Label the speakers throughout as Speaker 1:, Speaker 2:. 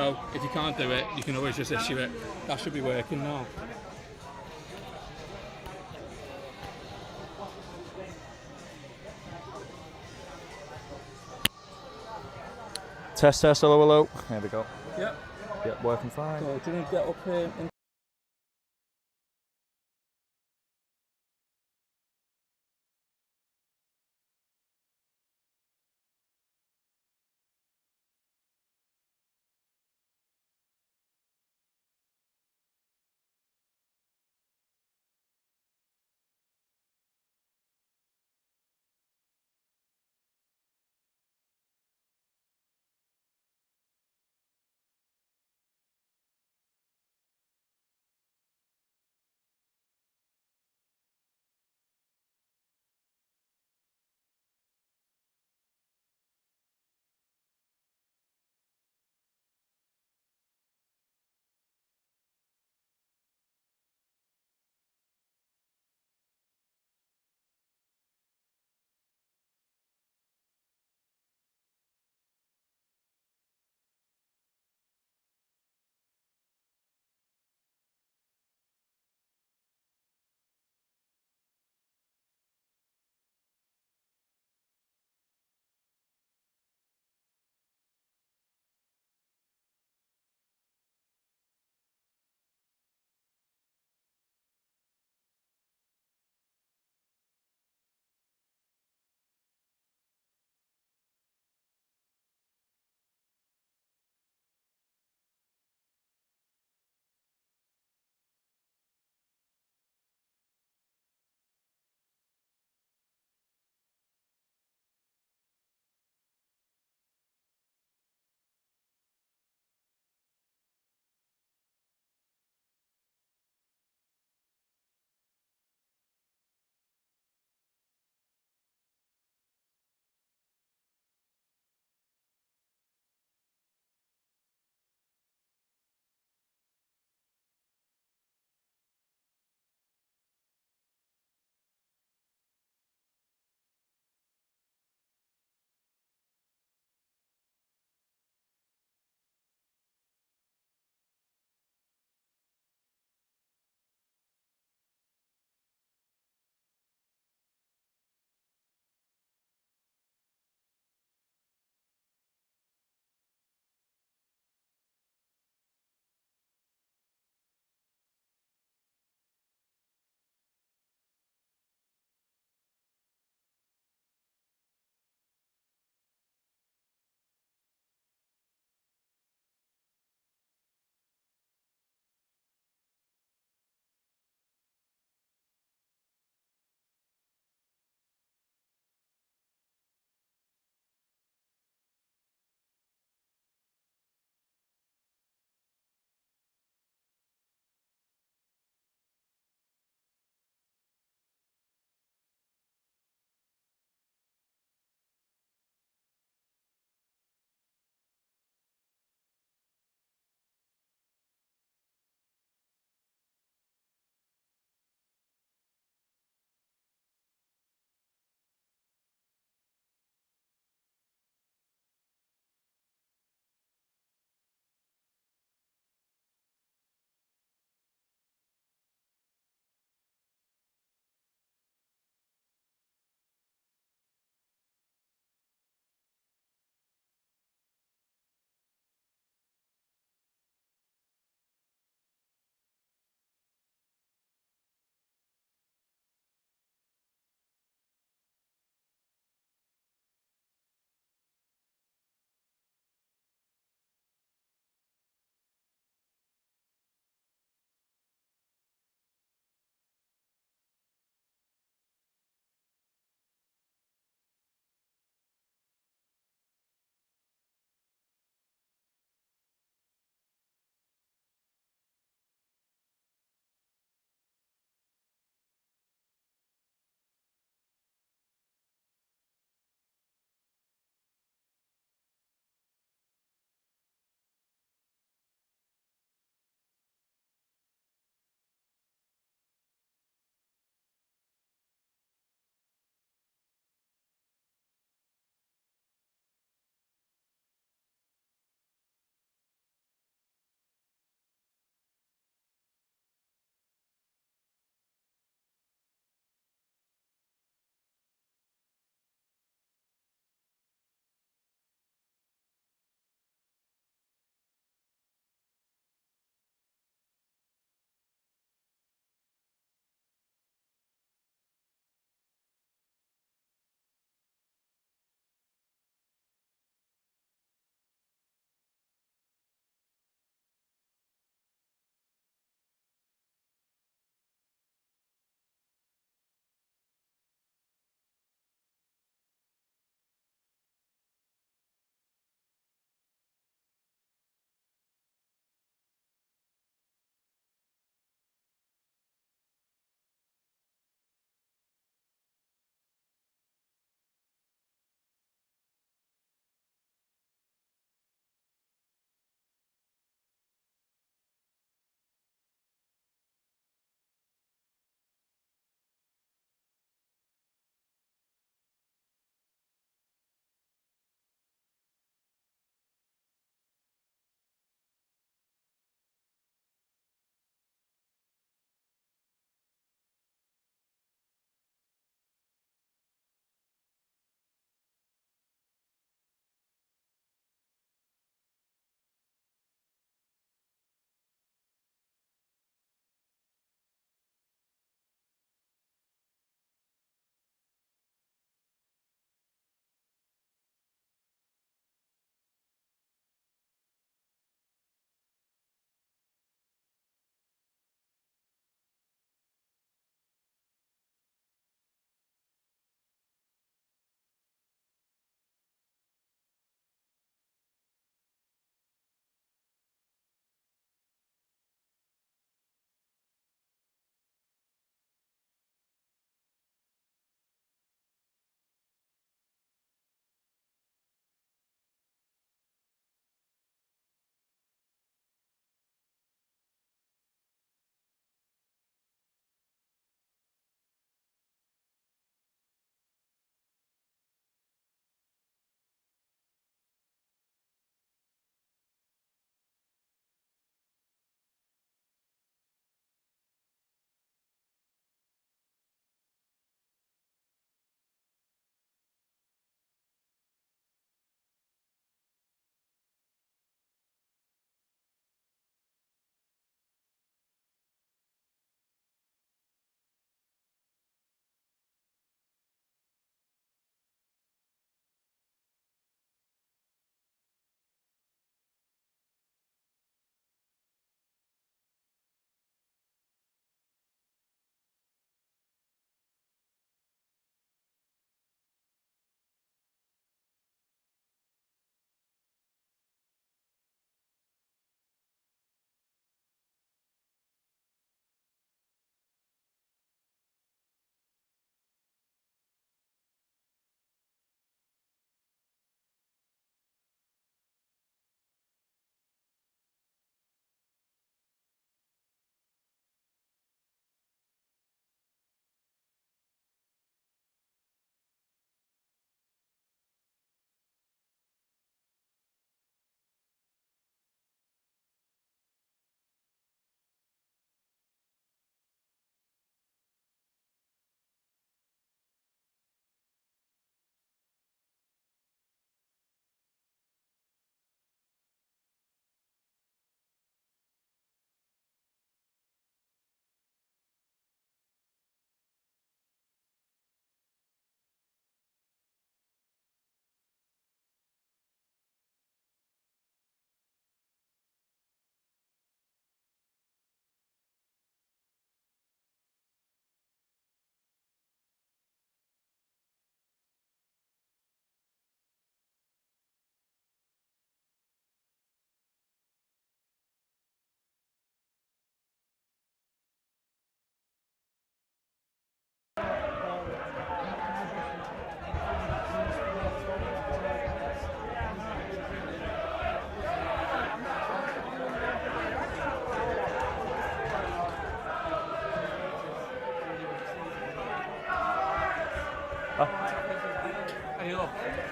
Speaker 1: So if you can't do it, you can always just issue it. That should be working now.
Speaker 2: Test, hello, hello. There we go.
Speaker 1: Yep.
Speaker 2: Yep, working fine.
Speaker 1: So do you need to get up here and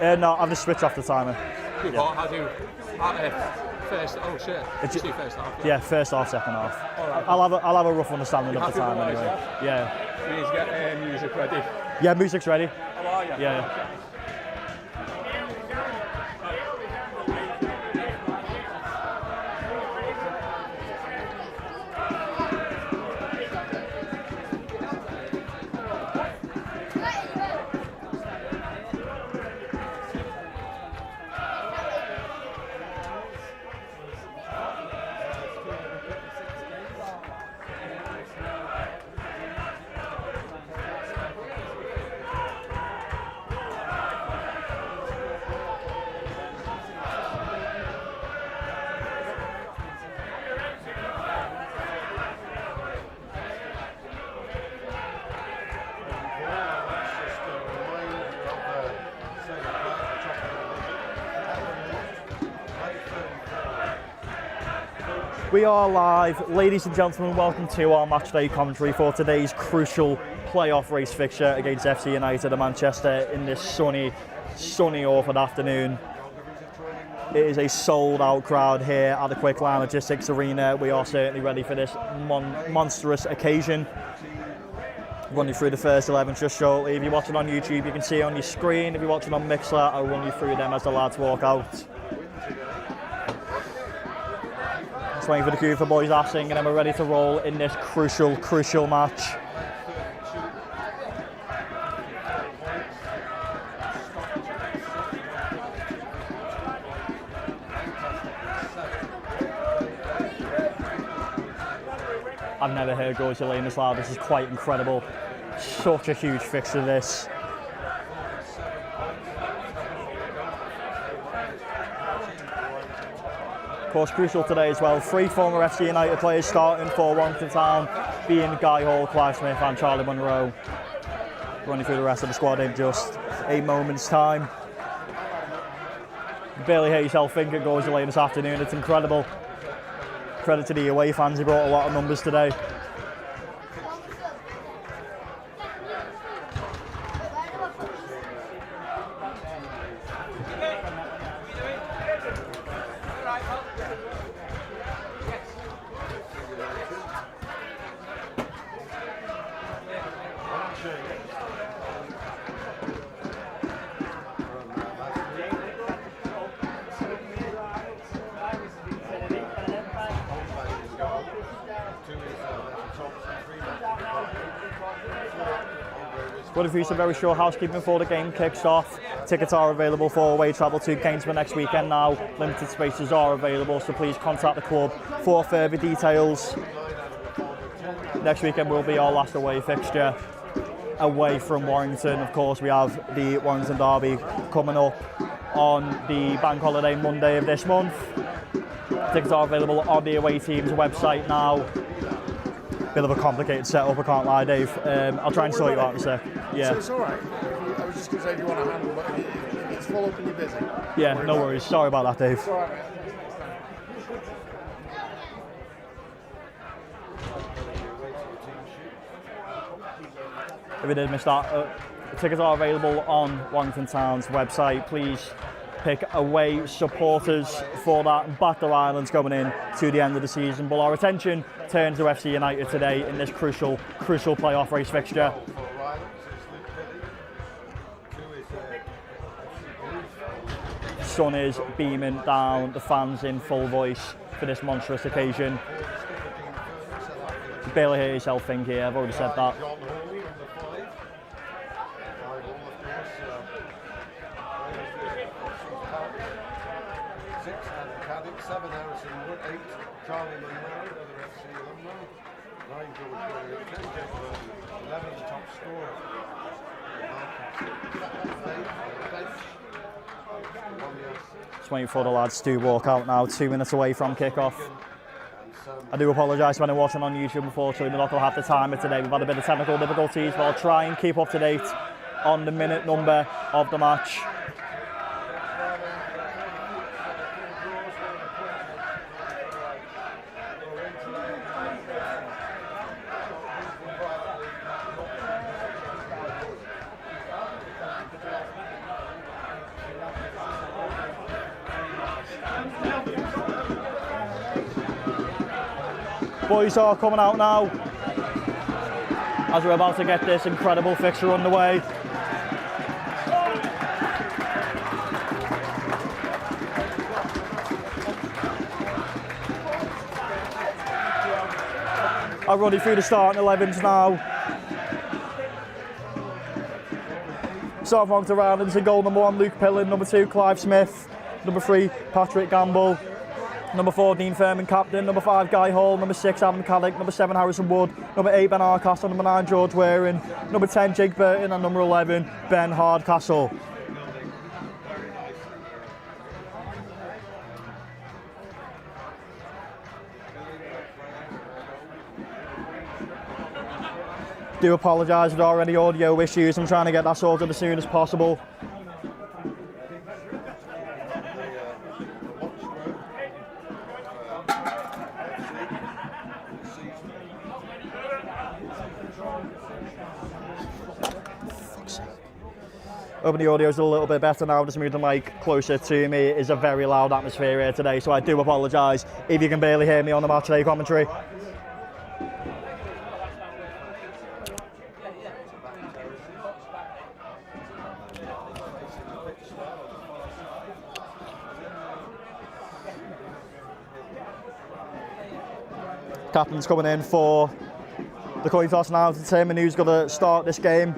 Speaker 2: No, I've just switched off the timer.
Speaker 1: Good ball. How do first? Oh shit! Just do first half.
Speaker 2: Yeah, first half, second half.
Speaker 1: Right.
Speaker 2: I'll have a rough understanding of the time anyway. Yeah.
Speaker 1: We need to get music ready.
Speaker 2: Yeah, music's ready.
Speaker 1: How are you?
Speaker 2: Yeah. We are live. Ladies and gentlemen, welcome to our matchday commentary for today's crucial playoff race fixture against FC United of Manchester in this sunny Orford afternoon. It is a sold-out crowd here at the Quick Line Logistics Arena. We are certainly ready for this monstrous occasion. Run you through the first 11 just shortly. If you're watching on YouTube, you can see on your screen. If you're watching on Mixler, I'll run you through them as the lads walk out. Waiting for the cue for boys are singing and we're ready to roll in this crucial match. I've never heard goals Elaine this loud. This is quite incredible. Such a huge fixture this. Of course, crucial today as well. 3 former FC United players starting for Warrington Town, being Guy Hall, Clive Smith and Charlie Munro. Running through the rest of the squad in just a moment's time. Barely hear yourself think it goes away this afternoon. It's incredible. Credit to the away fans, they brought a lot of numbers today. But if you're very sure housekeeping before the game kicks off, tickets are available for away travel to Gainsborough next weekend now. Limited spaces are available, so please contact the club for further details. Next weekend will be our last away fixture away from Warrington. Of course, we have the Warrington Derby coming up on the bank holiday Monday of this month. Tickets are available on the away team's website now. Bit of a complicated setup, I can't lie, Dave. I'll try and sort you out in a sec. Yeah.
Speaker 3: So it's all right. I was just going to say if you want to handle, but if it's full up and you're busy.
Speaker 2: Yeah, no worries. Sorry about that, Dave.
Speaker 3: It's all right, mate.
Speaker 2: If you did miss that, tickets are available on Warrington Town's website. Please pick away supporters for that. Back the Rylands going in to the end of the season. But our attention turns to FC United today in this crucial playoff race fixture. Sun is beaming down, the fans in full voice for this monstrous occasion. You barely hear yourself think here, I've already said that.
Speaker 3: Seven Harrison Wood, 8 Charlie Munro, other FC alumni, 9 George Murray, 10 Jeff Burton, 11 the top scorer.
Speaker 2: Just waiting for the lads to walk out now, 2 minutes away from kick-off. I do apologise when I'm watching on YouTube, unfortunately we're not going to have the timer today. We've had a bit of technical difficulties, but I'll try and keep up to date on the minute number of the match. Boys are coming out now as we're about to get this incredible fixture underway. I'll run you through the starting 11s now. Warrington Rylands in goal, number 1 Luke Pillen, number 2 Clive Smith, number 3 Patrick Gamble, number 4 Dean Furman captain, number 5 Guy Hall, number 6 Adam Caddick, number 7 Harrison Wood, number 8 Ben Hardcastle, number 9 George Waring, number 10 Jake Burton and number 11 Ben Hardcastle. Do apologise if there are any audio issues. I'm trying to get that sorted as soon as possible. Hoping the audio's a little bit better now. Just moved the mic closer to me. It is a very loud atmosphere here today, so I do apologise if you can barely hear me on the match day commentary. Captain's coming in for the coin toss now to determine who's going to start this game.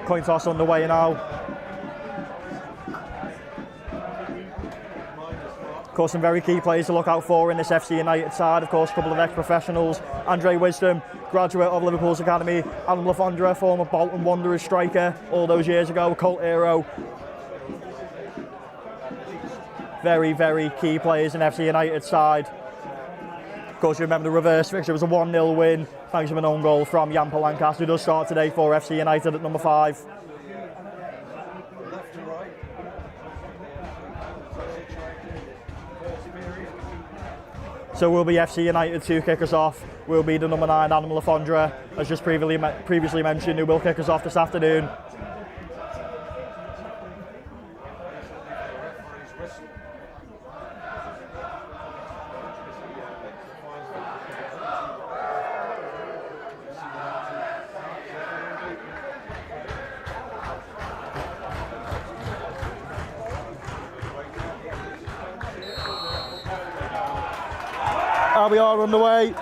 Speaker 2: Coin toss underway now. Of course, some very key players to look out for in this FC United side. Of course, a couple of ex-professionals. Andre Wisdom, graduate of Liverpool's academy. Adam Lafondra, former Bolton Wanderers striker all those years ago, cult hero. Very, very key players in FC United side. Of course, you remember the reverse fixture was a 1-0 win, thanks to an own goal from Jan Palankas, who does start today for FC United at number 5.
Speaker 3: Left to right.
Speaker 2: So will be FC United to kick us off. Will be the number 9 Adam Lafondra, as just previously mentioned, who will kick us off this afternoon. We are underway.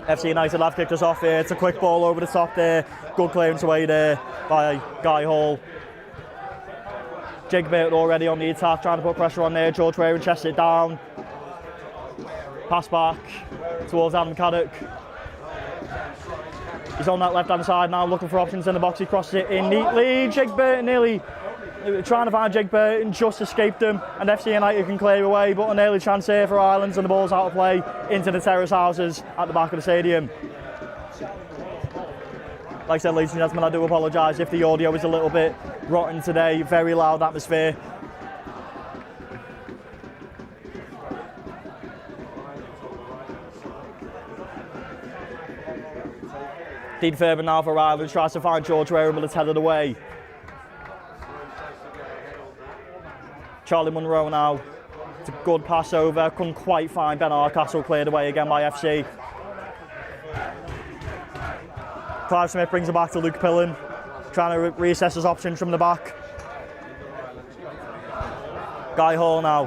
Speaker 2: FC United have kicked us off here. It's a quick ball over the top there. Good clearance away there by Guy Hall. Jake Burton already on the attack, trying to put pressure on there. George Waring chests it down. Pass back towards Adam Caddick. He's on that left-hand side now, looking for options in the box. He crosses it in neatly. Jake Burton nearly trying to find Jake Burton, just escaped him, and FC United can clear away, but an early chance here for Rylands, and the ball's out of play into the terrace houses at the back of the stadium. Like I said, ladies and gentlemen, I do apologise if the audio is a little bit rotten today. Very loud atmosphere. Dean Furman now for Rylands, tries to find George Waring, but it's headed away. Charlie Munro now. It's a good pass over. Couldn't quite find Ben Hardcastle, cleared away again by FC. Clive Smith brings it back to Luke Pillen, trying to reassess his options from the back. Guy Hall now.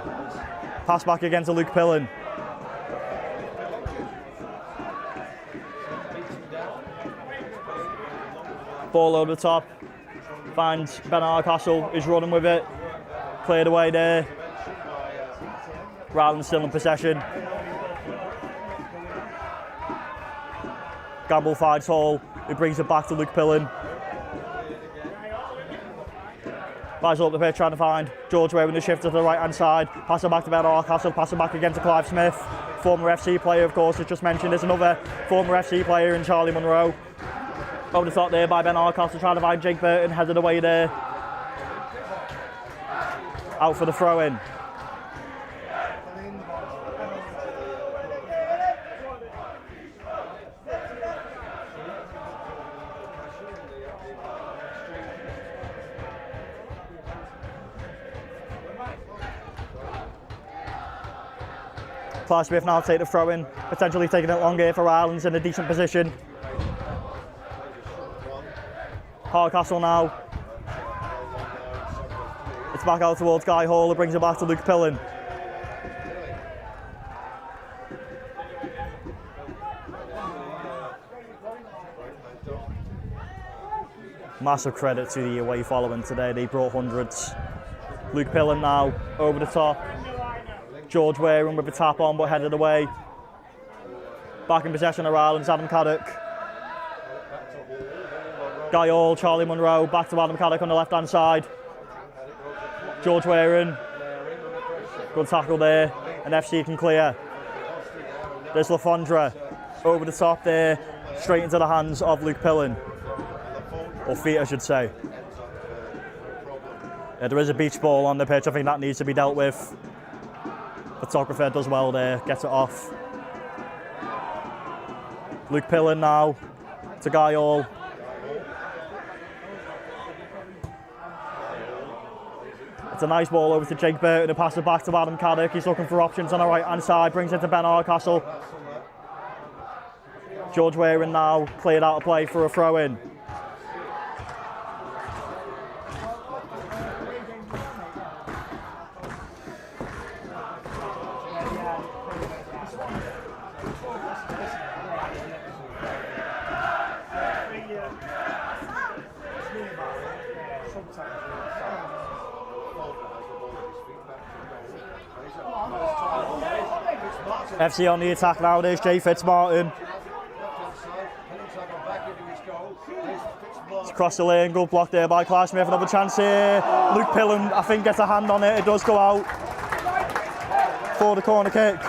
Speaker 2: Pass back again to Luke Pillen. Ball over the top. Finds Ben Hardcastle, is running with it. Cleared away there. Rylands still in possession. Gamble finds Hall, who brings it back to Luke Pillen. Guys up the pitch trying to find George Waring, the shift to the right hand side. Pass it back to Ben Hardcastle, pass it back again to Clive Smith. Former FC player, of course, as just mentioned. There's another former FC player in Charlie Munro. Over the top there by Ben Hardcastle, trying to find Jake Burton, headed away there. Out for the throw in. Clive Smith now take the throw in, potentially taking it long here for Rylands in a decent position. Hardcastle now. It's back out towards Guy Hall, who brings it back to Luke Pillen. Massive credit to the away following today, they brought hundreds. Luke Pillen now, over the top. George Waring with a tap on, but headed away. Back in possession of Rylands, Adam Caddock. Guy Hall, Charlie Munro, back to Adam Caddock on the left-hand side. George Waring, good tackle there, and FC can clear. There's Lafondra, over the top there, straight into the hands of Luke Pillen. Or feet, I should say. Yeah, there is a beach ball on the pitch, I think that needs to be dealt with. Photographer does well there, gets it off. Luke Pillen now to Guy Hall. It's a nice ball over to Jake Burton, who passes it back to Adam Caddock. He's looking for options on the right hand side, brings it to Ben Hardcastle. George Waring now cleared out of play for a throw in. FC on the attack now, there's Jay Fitzmartin. It's across the lane, good block there by Clive Smith, another chance here. Luke Pillen, I think, gets a hand on it, it does go out for the corner kick.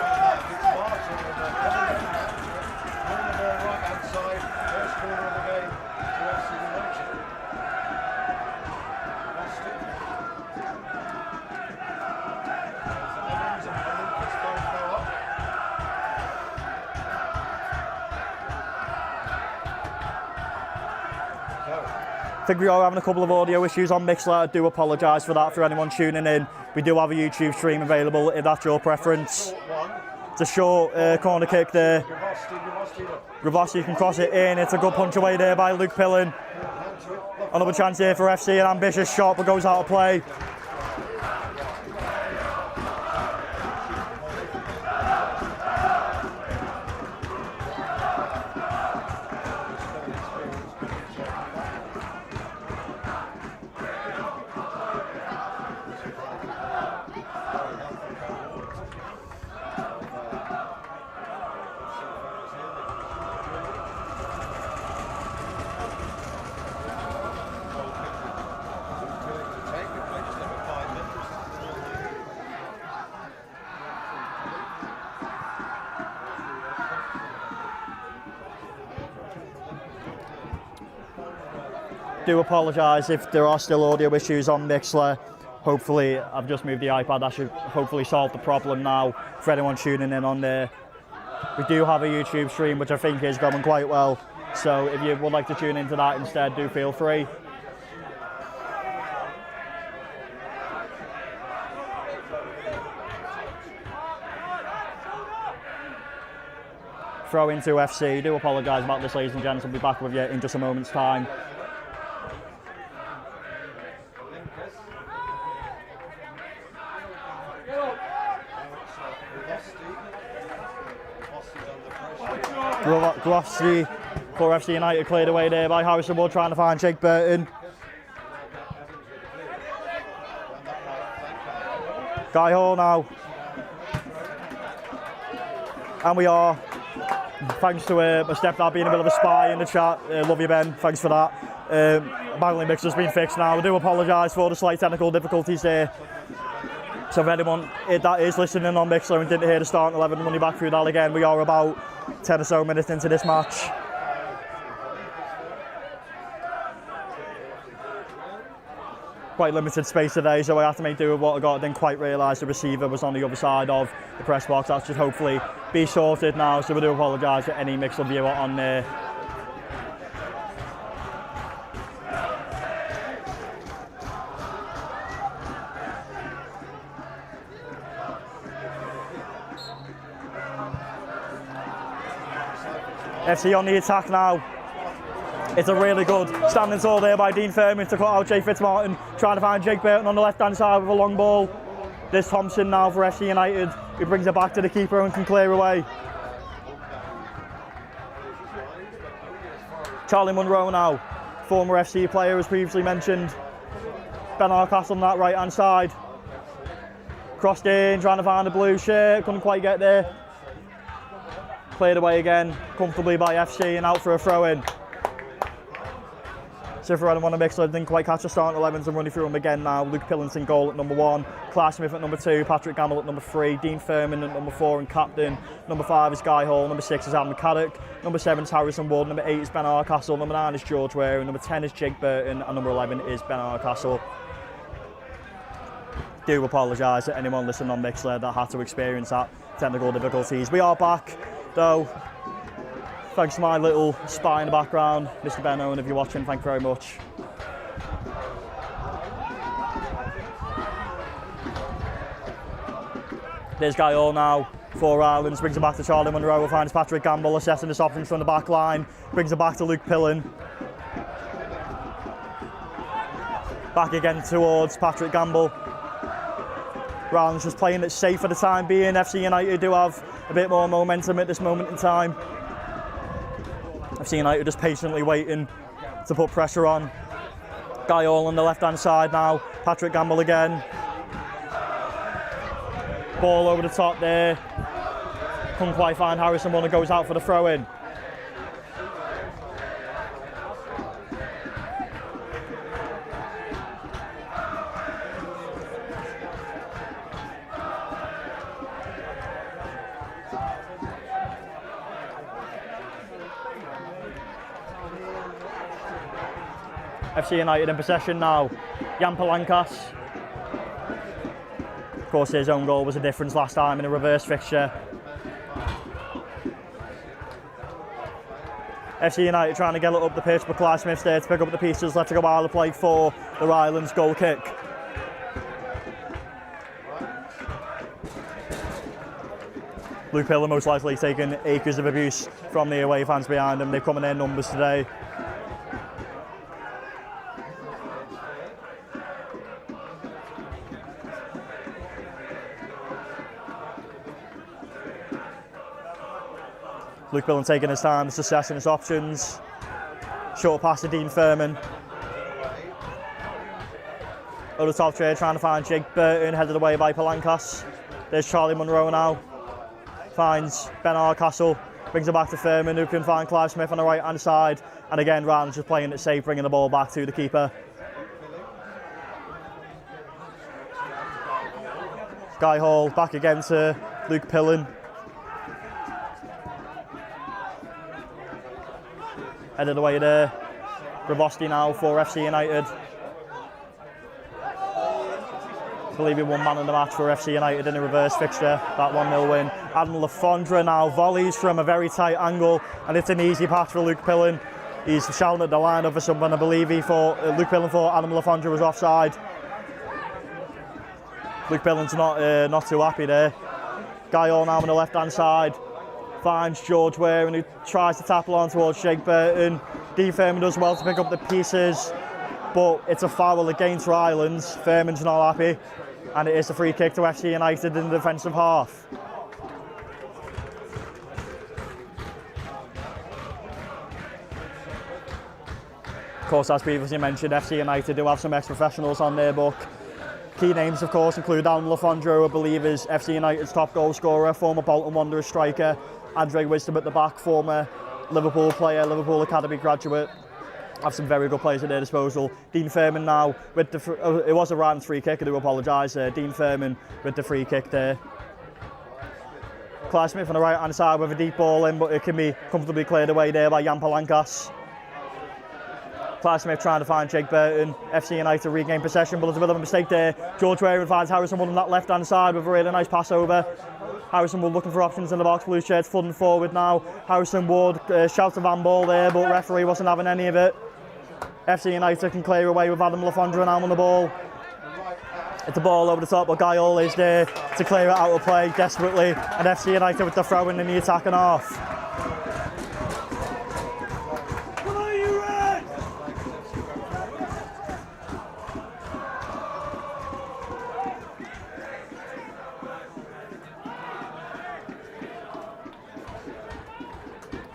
Speaker 2: I think we are having a couple of audio issues on Mixler. I do apologise for that for anyone tuning in. We do have a YouTube stream available if that's your preference. It's a short corner kick there. Gravosti can cross it in. It's a good punch away there by Luke Pillen. Another chance here for FC, an ambitious shot but goes out of play. Do apologise if there are still audio issues on Mixler. Hopefully, I've just moved the iPad. That should hopefully solve the problem now for anyone tuning in on there. We do have a YouTube stream, which I think is going quite well. So if you would like to tune into that instead, do feel free. Throw into FC. Do apologise about this, ladies and gents. We'll be back with you in just a moment's time. Gravosti for FC United, cleared away there by Harrison Wood, trying to find Jake Burton. Guy Hall now. And we are, thanks to my stepdad being a bit of a spy in the chat. Love you, Ben, thanks for that. Bagley mixer's been fixed now. We do apologise for the slight technical difficulties there. So for anyone that is listening on Mixler and didn't hear the starting 11, running back through that again, we are about 10 or so minutes into this match. Quite limited space today, so I had to make do with what I got. I didn't quite realise the receiver was on the other side of the press box. That should hopefully be sorted now, so we do apologise to any Mixler viewer on there. FC on the attack now. It's a really good standing tall there by Dean Furman to cut out Jay Fitzmartin, trying to find Jake Burton on the left hand side with a long ball. There's Thompson now for FC United, who brings it back to the keeper and can clear away. Charlie Munro now, former FC player as previously mentioned. Ben Hardcastle on that right hand side. Crossed in, trying to find the blue shirt, couldn't quite get there. Cleared away again, comfortably by FC and out for a throw in. So for anyone on the Mixler didn't quite catch the starting 11s, I'm running through them again now. Luke Pillington goal at number 1, Clive Smith at number 2, Patrick Gamble at number 3, Dean Furman at number 4 and captain. Number 5 is Guy Hall, number 6 is Adam McCaddock, number 7 is Harrison Wood, number 8 is Ben Hardcastle, number 9 is George Ware, number 10 is Jake Burton, and number 11 is Ben Hardcastle. Do apologise to anyone listening on Mixler that had to experience that technical difficulties. We are back though. Thanks to my little spy in the background, Mr. Ben Owen, if you're watching, thank you very much. There's Guy Hall now for Rylands, brings it back to Charlie Munro, finds Patrick Gamble assessing his options from the back line, brings it back to Luke Pillen. Back again towards Patrick Gamble. Rylands just playing it safe for the time being. FC United do have a bit more momentum at this moment in time. FC United just patiently waiting to put pressure on. Guy Hall on the left hand side now, Patrick Gamble again. Ball over the top there. Couldn't quite find Harrison Wood and goes out for the throw in. FC United in possession now. Jan Palankas. Of course, his own goal was a difference last time in a reverse fixture. FC United trying to get it up the pitch, but Clive Smith's there to pick up the pieces. Let's go while the play for the Rylands goal kick. Luke Pillen most likely taking acres of abuse from the away fans behind him. They've come in their numbers today. Luke Pillen taking his time, just assessing his options. Short pass to Dean Furman. Over the top tray, trying to find Jake Burton, headed away by Palankas. There's Charlie Munro now. Finds Ben Hardcastle, brings it back to Furman, who can find Clive Smith on the right hand side. And again, Rylands just playing it safe, bringing the ball back to the keeper. Guy Hall back again to Luke Pillen. Headed away there. Gravosti now for FC United. I believe he won man of the match for FC United in a reverse fixture, that 1-0 win. Adam Lafondra now volleys from a very tight angle, and it's an easy pass for Luke Pillen. He's shouting at the line over someone. I believe Luke Pillen thought Adam Lafondra was offside. Luke Pillen's not too happy there. Guy Hall now on the left hand side. Finds George Ware and he tries to tackle on towards Jake Burton. Dean Furman does well to pick up the pieces, but it's a foul against Rylands. Furman's not happy, and it is a free kick to FC United in the defensive half. Of course, as previously mentioned, FC United do have some ex-professionals on their book. Key names, of course, include Alan Lafondra, who I believe is FC United's top goal scorer, former Bolton Wanderers striker. Andre Wisdom at the back, former Liverpool player, Liverpool Academy graduate. have some very good players at their disposal. Dean Furman now with the it was a Rylands free kick, I do apologise. Dean Furman with the free kick there. Clive Smith on the right hand side with a deep ball in, but it can be comfortably cleared away there by Jan Palankas. Clive Smith trying to find Jake Burton. FC United regain possession, but there's a bit of a mistake there. George Warrington finds Harrison Wood on that left hand side with a really nice pass over. Harrison Wood looking for options in the box. Blue shirts flooding forward now. Harrison Wood shouts a van ball there, but referee wasn't having any of it. FC United can clear away with Adam Lafondra now on the ball. It's a ball over the top, but Guile is there to clear it out of play desperately. And FC United with the throw in the attacking half.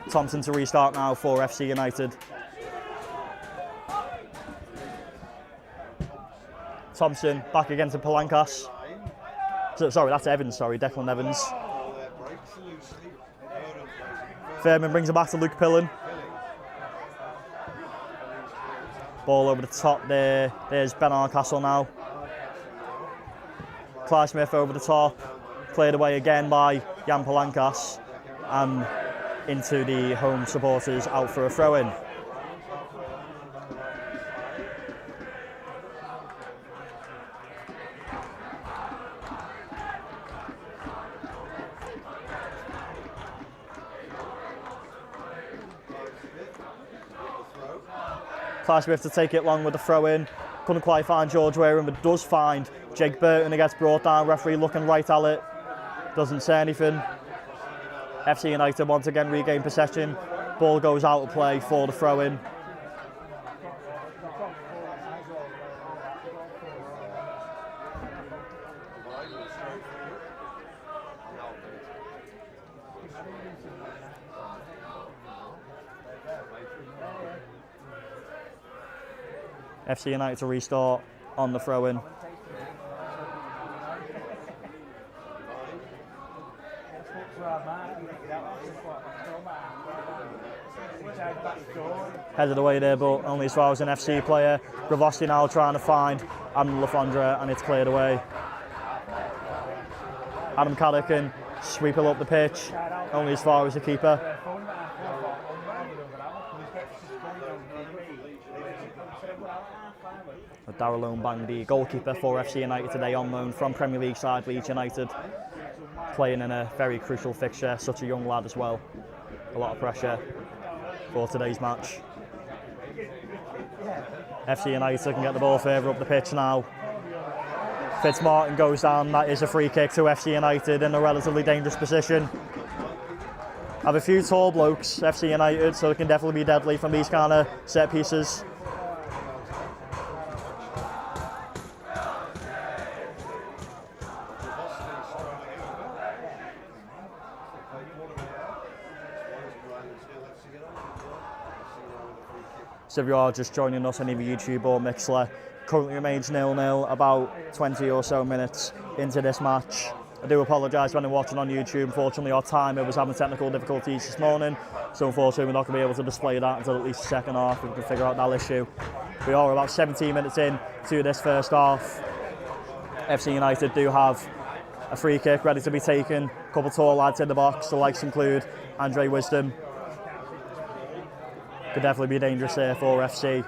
Speaker 2: Thompson to restart now for FC United. Thompson back again to Palankas. Sorry, that's Evans, Declan Evans. Fairman brings it back to Luke Pillen. Ball over the top there. There's Ben Arcastle now. Clive Smith over the top. Cleared away again by Jan Palankas. And into the home supporters out for a throw-in. Clive Smith to take it long with the throw-in. Couldn't quite find George Wareham, but does find Jake Burton. It gets brought down. Referee looking right at it. Doesn't say anything. FC United once again regain possession. Ball goes out of play for the throw-in. FC United to restart on the throw-in. Headed away there, but only as far as an FC player. Gravosti now trying to find Adam Lafondra, and it's cleared away. Adam Caddick can sweep it up the pitch, only as far as the keeper. Darrell Ownbang, the goalkeeper for FC United today, on loan from Premier League side Leeds United, playing in a very crucial fixture. Such a young lad as well. A lot of pressure for today's match. FC United can get the ball further up the pitch now. Fitzmartin goes down. That is a free kick to FC United in a relatively dangerous position. Have a few tall blokes, FC United, so it can definitely be deadly from these kind of set pieces. So if you are just joining us on either YouTube or Mixler, currently remains 0-0, about 20 or so minutes into this match. I do apologise for anyone watching on YouTube. Unfortunately, our timer was having technical difficulties this morning, so unfortunately we're not going to be able to display that until at least the second half. We can figure out that issue. We are about 17 minutes in to this first half. FC United do have a free kick ready to be taken. A couple tall lads in the box, the likes include Andre Wisdom. Could definitely be dangerous there for FC.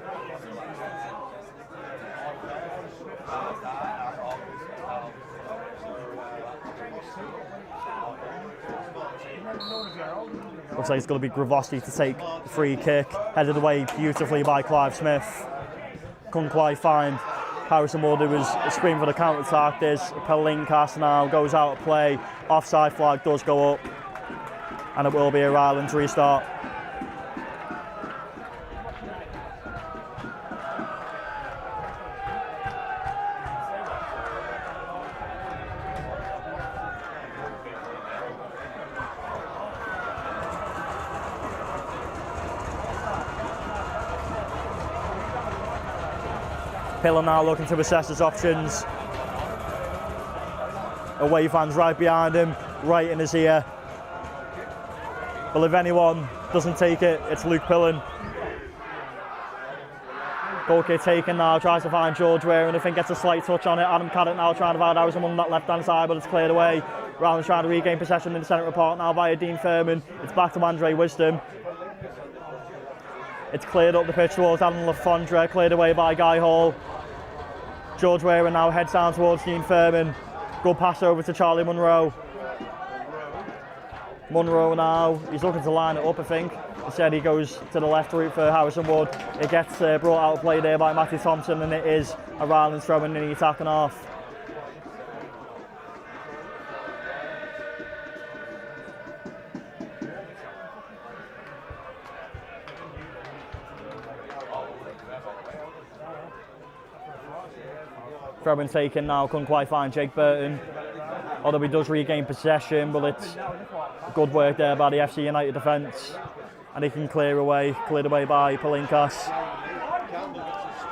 Speaker 2: Looks like it's going to be Gravosti to take the free kick. Headed away beautifully by Clive Smith. Couldn't quite find Harrison Wood, who was screaming for the counter-attack. There's Palinkas now, goes out of play. Offside flag does go up. And it will be a Rylands restart. Pillar now looking to assess his options. Away fans right behind him, right in his ear. Well, if anyone doesn't take it, it's Luke Pillen. Goal kick taken now, tries to find George Waring, I think gets a slight touch on it. Adam Caddick now trying to find Harrison on that left-hand side, but it's cleared away. Rylands trying to regain possession in the centre of the park now via Dean Furman. It's back to Andre Wisdom. It's cleared up the pitch towards Alan Lafondra, cleared away by Guy Hall. George Waring now heads down towards Dean Furman. Good pass over to Charlie Munro. Munro now, he's looking to line it up, I think. Instead he goes to the left route for Harrison Wood. It gets brought out of play there by Matthew Thompson, and it is a Rylands throw-in in the attacking half. Throw-in taken now, couldn't quite find Jake Burton. Although he does regain possession, but it's good work there by the FC United defence. And he can cleared away by Palinkas.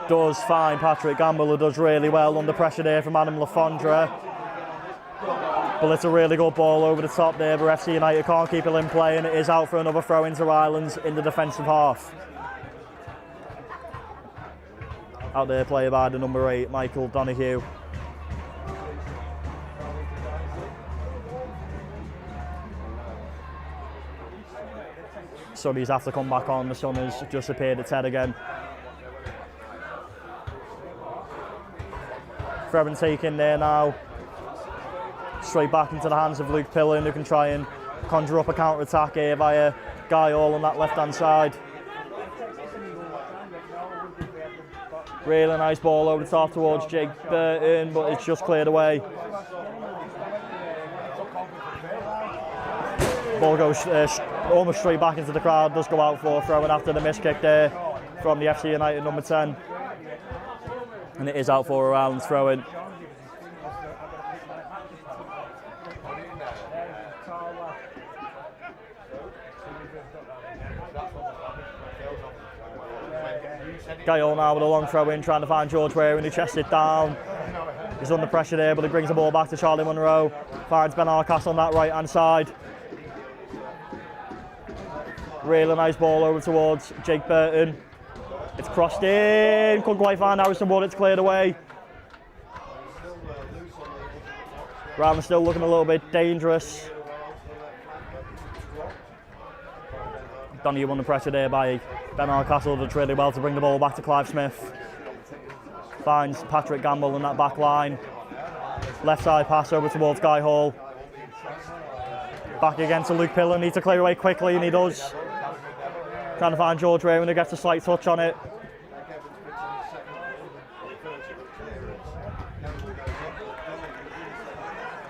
Speaker 2: Does find Patrick Gamble, who does really well under pressure there from Adam Lafondra. But it's a really good ball over the top there, but FC United can't keep it in play, and it is out for another throw into Rylands in the defensive half. Out there play by the number 8, Michael Donoghue. Sonny's have to come back on. The sun has just appeared at 10 again. Throw-in taken there now. Straight back into the hands of Luke Pillen, who can try and conjure up a counter-attack here via Guy Hall on that left-hand side. Really nice ball over the top towards Jake Burton, but it's just cleared away. Ball goes almost straight back into the crowd, does go out for a throw-in after the miss kick there from the FC United number 10. And it is out for a Rylands throw-in. Gail now with a long throw-in, trying to find George Waring, who chests it down. He's under pressure there, but he brings the ball back to Charlie Munro. Finds Ben Arcas on that right-hand side. Really nice ball over towards Jake Burton. It's crossed in, couldn't quite find Harrison Wood, it's cleared away. Rylands still looking a little bit dangerous. Donoghue under pressure there by Ben Arcastle, does really well to bring the ball back to Clive Smith. Finds Patrick Gamble in that back line. Left side pass over towards Guy Hall. Back again to Luke Pillen, needs to clear away quickly, and he does. Trying to find George Waring, who gets a slight touch on it.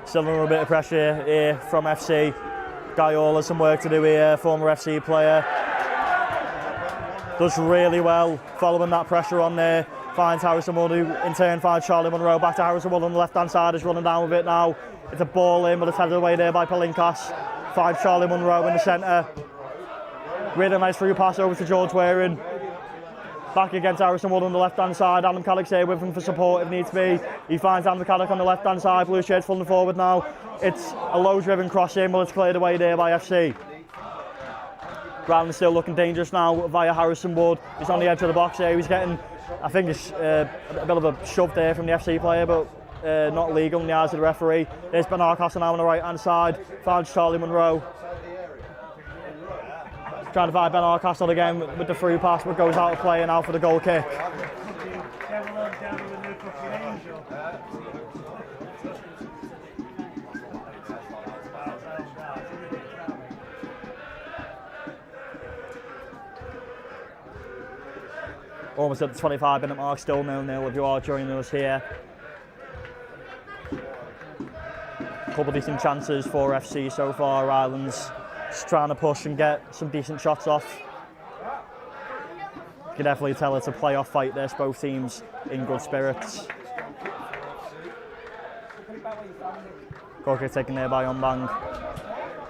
Speaker 2: Still under a bit of pressure here from FC. Guy Hall has some work to do here, former FC player. Does really well following that pressure on there. Finds Harrison Wood, who in turn finds Charlie Munro. Back to Harrison Wood on the left-hand side, is running down with it now. It's a ball in, but it's headed away there by Palinkas. Finds Charlie Munro in the centre. Really nice through pass over to George Waring. Back against Harrison Wood on the left-hand side. Adam Caddick's here with him for support if needs be. He finds Adam Caddick on the left-hand side. Blue shirts falling forward now. It's a low-driven cross in, but it's cleared away there by FC. Rylands still looking dangerous now via Harrison Wood. He's on the edge of the box here. He's getting, I think it's a bit of a shove there from the FC player, but not legal in the eyes of the referee. There's Ben Arcastle now on the right-hand side. Finds Charlie Munro. Trying to find Ben Arcastle again with the through pass, but goes out of play and out for the goal kick. Almost at the 25-minute mark, still 0-0 if you are joining us here. A couple of decent chances for FC so far. Rylands just trying to push and get some decent shots off. You can definitely tell it's a playoff fight. There's both teams in good spirits. Goal kick taken there by Umbang.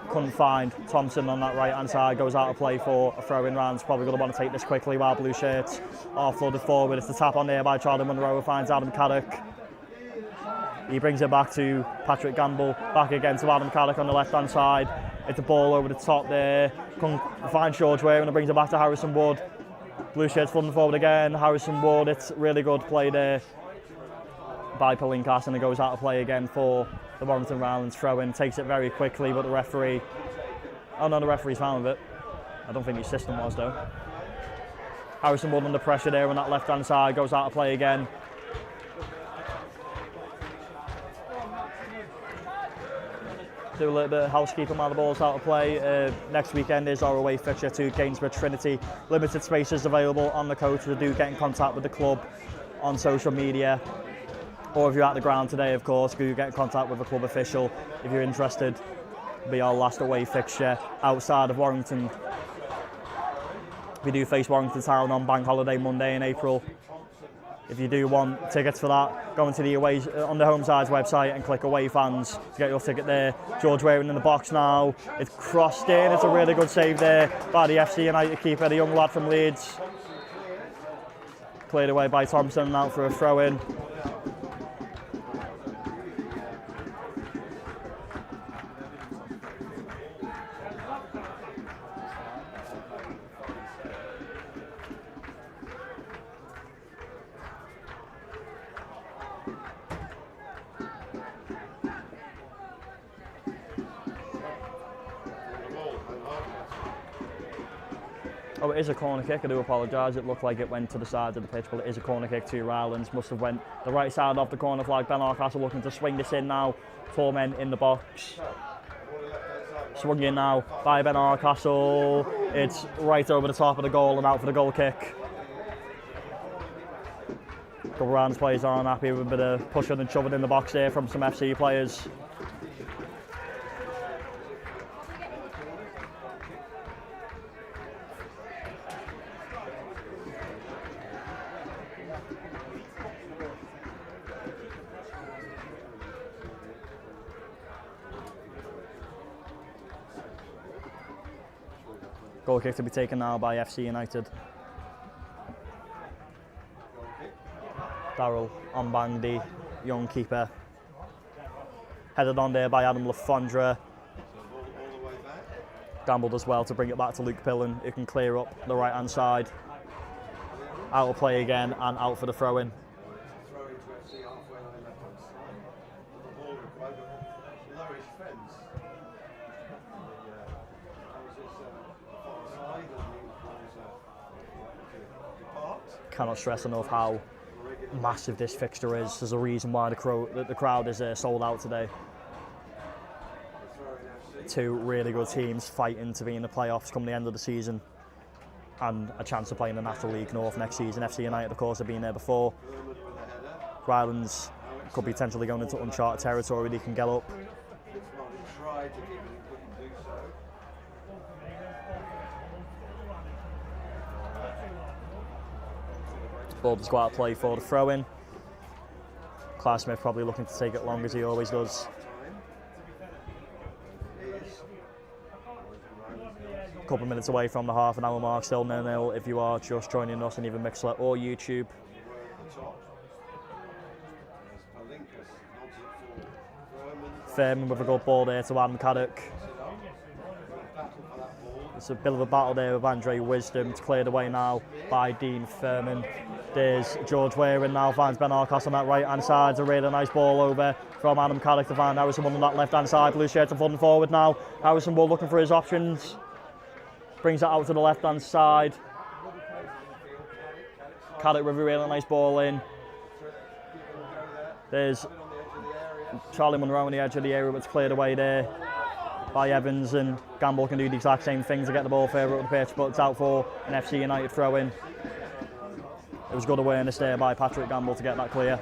Speaker 2: Couldn't find Thompson on that right-hand side, goes out of play for a throw-in. Rylands probably going to want to take this quickly while blue shirts are flooded forward. It's the tap on there by Charlie Munro, who finds Adam Caddick. He brings it back to Patrick Gamble, back again to Adam Caddick on the left-hand side. It's a ball over the top there. Couldn't find George Waring and brings it back to Harrison Wood. Blue shirts flooding forward again. Harrison Wood, it's really good play there by Palinkas, and it goes out of play again for the Warrington Rylands throw-in. Takes it very quickly, but the referee... Oh no, the referee's fine with it. I don't think his system was though. Harrison Wood under pressure there on that left-hand side, goes out of play again. Do a little bit of housekeeping while the ball's out of play. Next weekend is our away fixture to Gainsborough Trinity. Limited spaces available on the coach, so do get in contact with the club on social media. Or if you're at the ground today, of course, do get in contact with the club official if you're interested. It'll be our last away fixture outside of Warrington. We do face Warrington Town on Bank Holiday Monday in April. If you do want tickets for that, go into the away on the home side's website and click away fans to get your ticket there. George Warrington in the box now. It's crossed in. It's a really good save there by the FC United keeper, the young lad from Leeds. Cleared away by Thompson now for a throw-in. Oh, it is a corner kick. I do apologise. It looked like it went to the side of the pitch, but it is a corner kick to Rylands. Must have went the right side of the corner flag. Ben Arkastle looking to swing this in now. 4 men in the box. Swung in now by Ben Arkastle. It's right over the top of the goal and out for the goal kick. Couple Rylands players aren't happy with a bit of pushing and shoving in the box there from some FC players. Goal kick to be taken now by FC United. Darryl Ombang, the young keeper. Headed on there by Adam Lafondra. Gambled as well to bring it back to Luke Pillen, who can clear up the right hand side. Out of play again and out for the throw-in. Cannot stress enough how massive this fixture is. There's a reason why the crowd is sold out today. Two really good teams fighting to be in the playoffs come the end of the season, and a chance of playing the National League North next season. FC United, of course, have been there before. Rylands could be potentially going into uncharted territory. They can get up. Ball does go out of play for the throw-in. Clive Smith probably looking to take it long as he always does. A couple of minutes away from the half an hour mark, still 0-0 if you are just joining us on either Mixler or YouTube. Fairman with a good ball there to Adam Caddick. It's a bit of a battle there with Andre Wisdom. It's cleared away now by Dean Fairman. There's George Waring now, finds Ben Arkastle on that right hand side. It's a really nice ball over from Adam Caddick to find Harrison Wood on that left hand side. Blue shirts are flooding forward now. Harrison Wood looking for his options. Brings it out to the left hand side. Caddick with a really nice ball in. There's Charlie Munro on the edge of the area, but it's cleared away there by Evans, and Gamble can do the exact same thing to get the ball further up the pitch, but it's out for an FC United throw-in. It was good awareness there by Patrick Gamble to get that clear.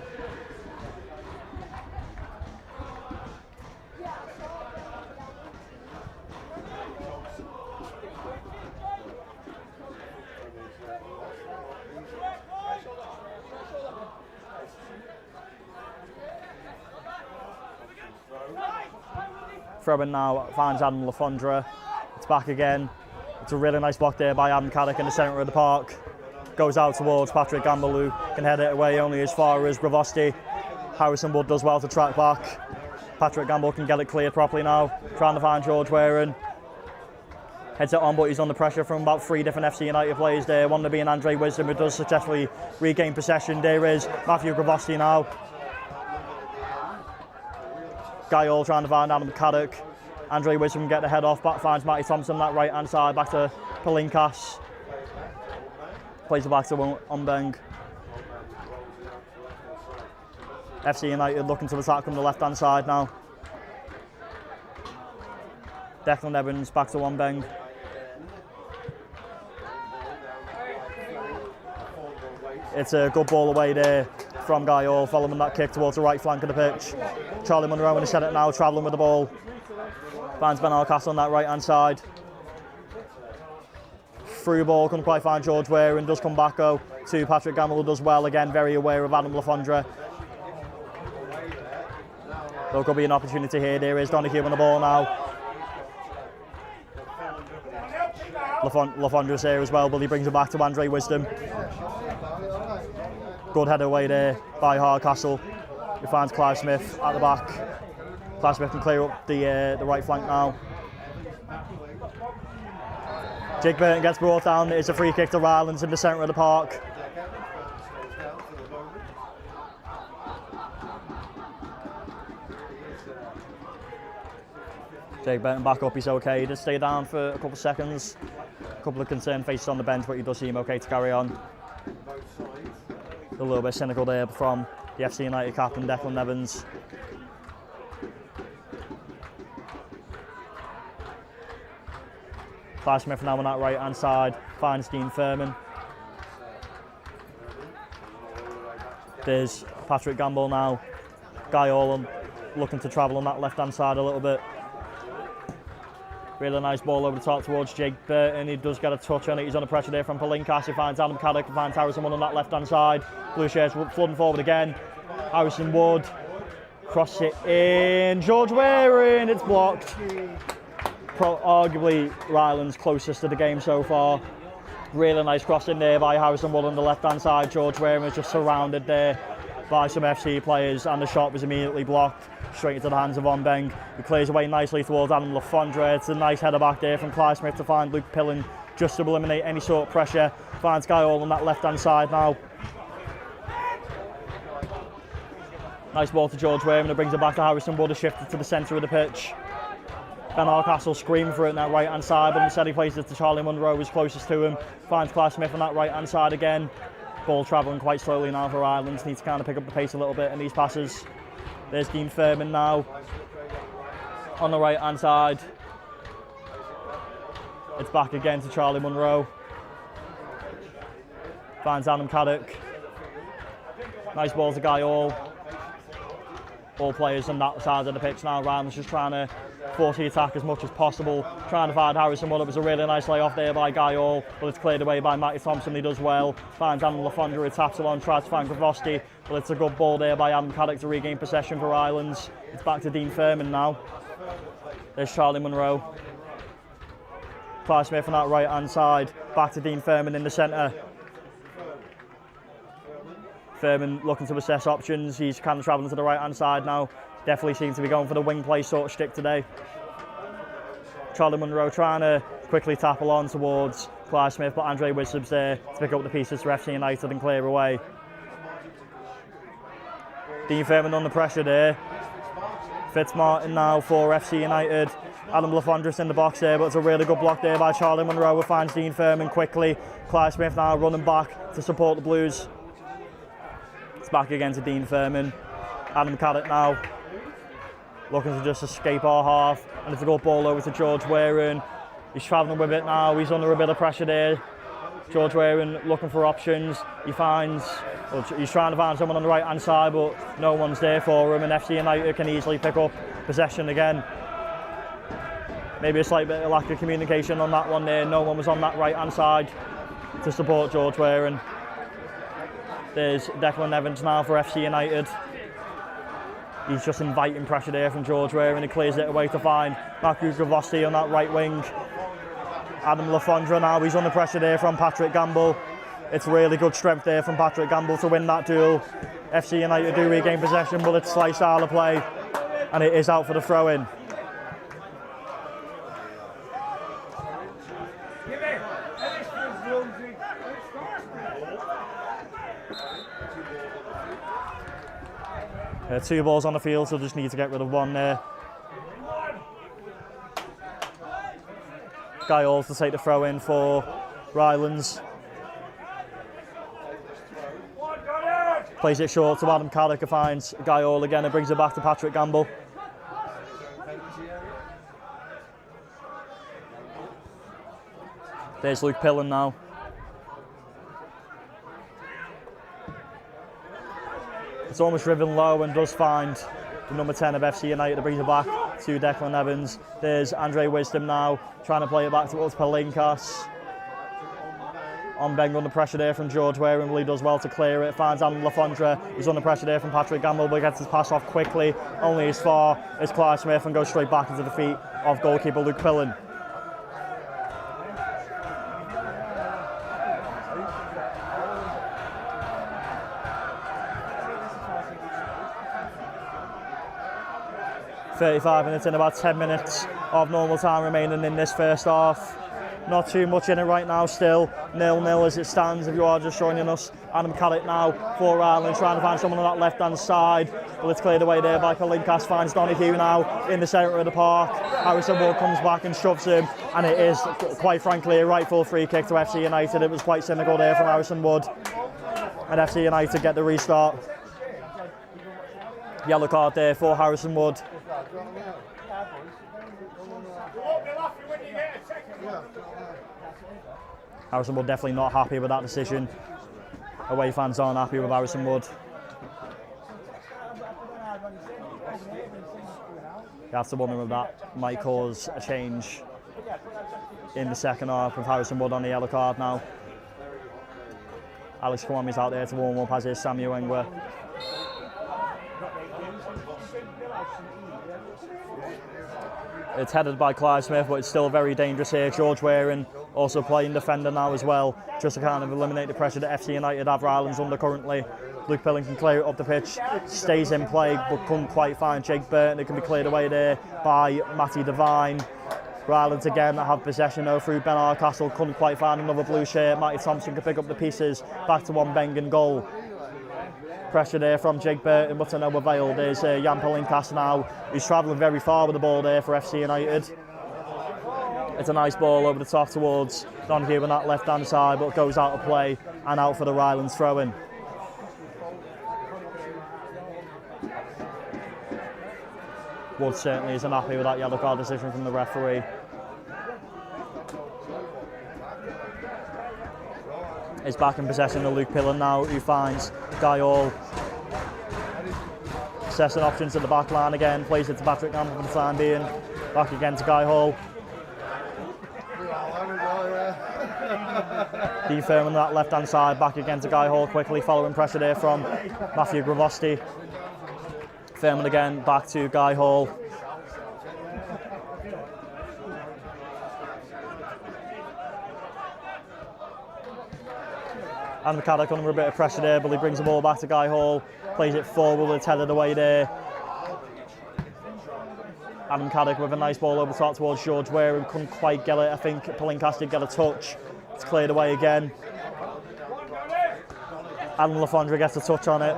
Speaker 2: Throw-in now finds Adam Lafondra. It's back again. It's a really nice block there by Adam Caddick in the centre of the park. Goes out towards Patrick Gamble, who can head it away only as far as Gravosti. Harrison Wood does well to track back. Patrick Gamble can get it cleared properly now. Trying to find George Waring. Heads it on, but he's under pressure from about 3 different FC United players there. One to be an Andre Wisdom, who does successfully regain possession. There is Matthew Gravosti now. Guy Hall trying to find Adam Caddock. Andre Wisdom can get the head off, back finds Matty Thompson, that right hand side, back to Palinkas. Plays it back to Umbeng. FC United looking to attack from the left hand side now. Declan Evans back to Umbeng. It's a good ball away there from Guy Hall, following that kick towards the right flank of the pitch. Charlie Munro in the centre now, travelling with the ball. Finds Ben Alcastle on that right hand side. Through ball, couldn't quite find George Waring, does come back though to Patrick Gamble, who does well again, very aware of Adam Lafondra. There could be an opportunity here. There is Donahue on the ball now. Lafondra's here as well, but he brings it back to Andre Wisdom. Good header away there by Hardcastle. He finds Clive Smith at the back. Clive Smith can clear up the right flank now. Jake Burton gets brought down. It's a free kick to Rylands in the centre of the park. Jake Burton back up, he's okay. He did stay down for a couple of seconds. A couple of concerned faces on the bench, but he does seem okay to carry on. A little bit cynical there from the FC United captain, Declan Evans. Clive Smith now on that right hand side, finds Dean Furman. There's Patrick Gamble now. Guy Hall looking to travel on that left hand side a little bit. Really nice ball over the top towards Jake Burton. He does get a touch on it. He's under pressure there from Palinkas. He finds Adam Caddock, finds Harrison Wood on that left hand side. Blue shirts flooding forward again. Harrison Wood crosses it in. George Waring, it's blocked. Arguably Rylands closest to the game so far. Really nice cross in there by Harrison Wood on the left hand side. George Waring was just surrounded there by some FC players, and the shot was immediately blocked straight into the hands of Umbeng. He clears away nicely towards Adam Lafondra. It's a nice header back there from Clive Smith to find Luke Pillen just to eliminate any sort of pressure. Finds Guy Hall on that left hand side now. Nice ball to George Waring, and brings it back to Harrison Wood, shifted to the centre of the pitch. Ben Hardcastle screaming for it on that right hand side, but instead he plays it to Charlie Munro, who's closest to him. Finds Clive Smith on that right hand side again. Ball travelling quite slowly now for Rylands. Needs to kind of pick up the pace a little bit in these passes. There's Dean Furman now on the right hand side. It's back again to Charlie Munro. Finds Adam Caddock. Nice ball to Guy Hall. All players on that side of the pitch now. Rylands just trying to force the attack as much as possible. Trying to find Harrison Wood. It was a really nice layoff there by Guy Hall, but it's cleared away by Matty Thompson. He does well. Finds Adam Lafondra, who taps along, tries to find Gravosti, but it's a good ball there by Adam Caddock to regain possession for Rylands. It's back to Dean Furman now. There's Charlie Munro. Clive Smith on that right hand side. Back to Dean Furman in the centre. Furman looking to assess options. He's kind of travelling to the right hand side now. Definitely seems to be going for the wing play sort of shtick today. Charlie Munro trying to quickly tackle on towards Clive Smith, but Andre Wisdom's there to pick up the pieces for FC United and clear away. Dean Furman under pressure there. Fitzmartin now for FC United. Adam Lafondra in the box there, but it's a really good block there by Charlie Munro, who finds Dean Furman quickly. Clive Smith now running back to support the Blues. It's back again to Dean Furman. Adam Caddock now looking to just escape our half, and it's a good ball over to George Waring. He's travelling with it now. He's under a bit of pressure there. George Waring looking for options. He's trying to find someone on the right hand side, but no one's there for him, and FC United can easily pick up possession again. Maybe a slight bit of lack of communication on that one there. No one was on that right hand side to support George Waring. There's Declan Evans now for FC United. He's just inviting pressure there from George Waring. He clears it away to find Matthew Gravosti on that right wing. Adam Lafondra now, he's under pressure there from Patrick Gamble. It's really good strength there from Patrick Gamble to win that duel. FC United do regain possession, but it's slice style of play, and it is out for the throw-in. Two balls on the field, so just need to get rid of one there. Guy Halls to take the throw in for Rylands. Plays it short to Adam Caddick, who finds Guy Hall again and brings it back to Patrick Gamble. There's Luke Pillen now. It's almost driven low and does find the number 10 of FC United to bring it back to Declan Evans. There's Andre Wisdom now, trying to play it back towards Palinkas. On Beng under pressure there from George Waring, but he does well to clear it. Finds Adam Lafondra, he's under pressure there from Patrick Gamble, but gets his pass off quickly, only as far as Clive Smith, and goes straight back into the feet of goalkeeper Luke Pillen. "35 minutes in, about 10 minutes of normal time remaining in this first half. Not too much in it right now, still 0-0 as it stands if you are just joining us. Adam Caddick now for Rylands, trying to find someone on that left hand side, but it's cleared away there by Palinkas. Finds Donahue now in the centre of the park. Harrison Wood comes back and shoves him, and it is quite frankly a rightful free kick to FC United. It was quite cynical there from Harrison Wood, and FC United get the restart. Yellow card there for Harrison Wood. Harrison Wood definitely not happy with that decision. Away fans aren't happy with Harrison Wood. You have to wonder if that might cause a change in the second half with Harrison Wood on the yellow card now. Alex Kwami's out there to warm up, as is Samuel Engwer. It's headed by Clive Smith, but it's still very dangerous here. George Waring also playing defender now as well, just to kind of eliminate the pressure that FC United have Rylands under currently. Luke Pillen can clear it up the pitch, stays in play, but couldn't quite find Jake Burton. It can be cleared away there by Matty Devine. Rylands again have possession though through Ben Hardcastle, couldn't quite find another blue shirt. Matty Thompson can pick up the pieces, back to one Bengen goal. Pressure there from Jake Burton, but to no avail. There's Jan Palinkas now, who's travelling very far with the ball there for FC United. It's a nice ball over the top towards Donahue on that left hand side, but goes out of play and out for the Rylands throw-in. Wood certainly isn't happy with that yellow card decision from the referee. Is back in possession of Luke Pillen now, who finds Guy Hall. Assessing options at the back line again, plays it to Patrick Gamble for the time being. Back again to Guy Hall. Dean Furman on that left hand side, back again to Guy Hall quickly, following pressure there from Matthew Gravosti. Furman again, back to Guy Hall. And Caddick under a bit of pressure there, but he brings the ball back to Guy Hall, plays it forward, it's headed away there. Adam Caddick with a nice ball over the top towards George Waring, couldn't quite get it. I think Palinkas did get a touch. It's cleared away again. Adam Lafondra gets a touch on it,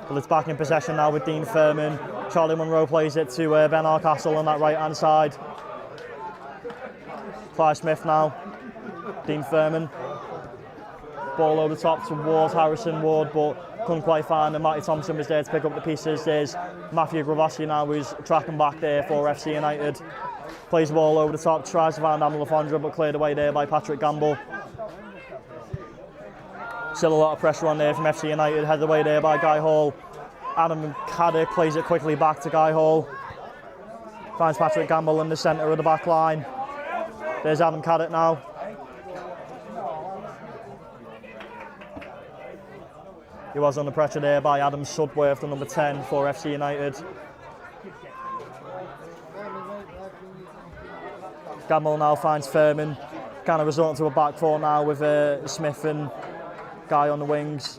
Speaker 2: but it's back in possession now with Dean Furman. Charlie Munro plays it to Ben Hardcastle on that right hand side. Clive Smith now, Dean Furman. Ball over the top towards Harrison Wood, but couldn't quite find him. Matty Thompson was there to pick up the pieces. There's Matthew Gravosti now, who's tracking back there for FC United. Plays the ball over the top, tries to find Adam Lafondra, but cleared away there by Patrick Gamble. Still a lot of pressure on there from FC United, headed away there by Guy Hall. Adam Caddick plays it quickly back to Guy Hall. Finds Patrick Gamble in the centre of the back line. There's Adam Caddick now. He was under pressure there by Adam Sudworth, the number 10 for FC United. Gamble now finds Furman, kind of resorting to a back four now with Smith and Guy on the wings.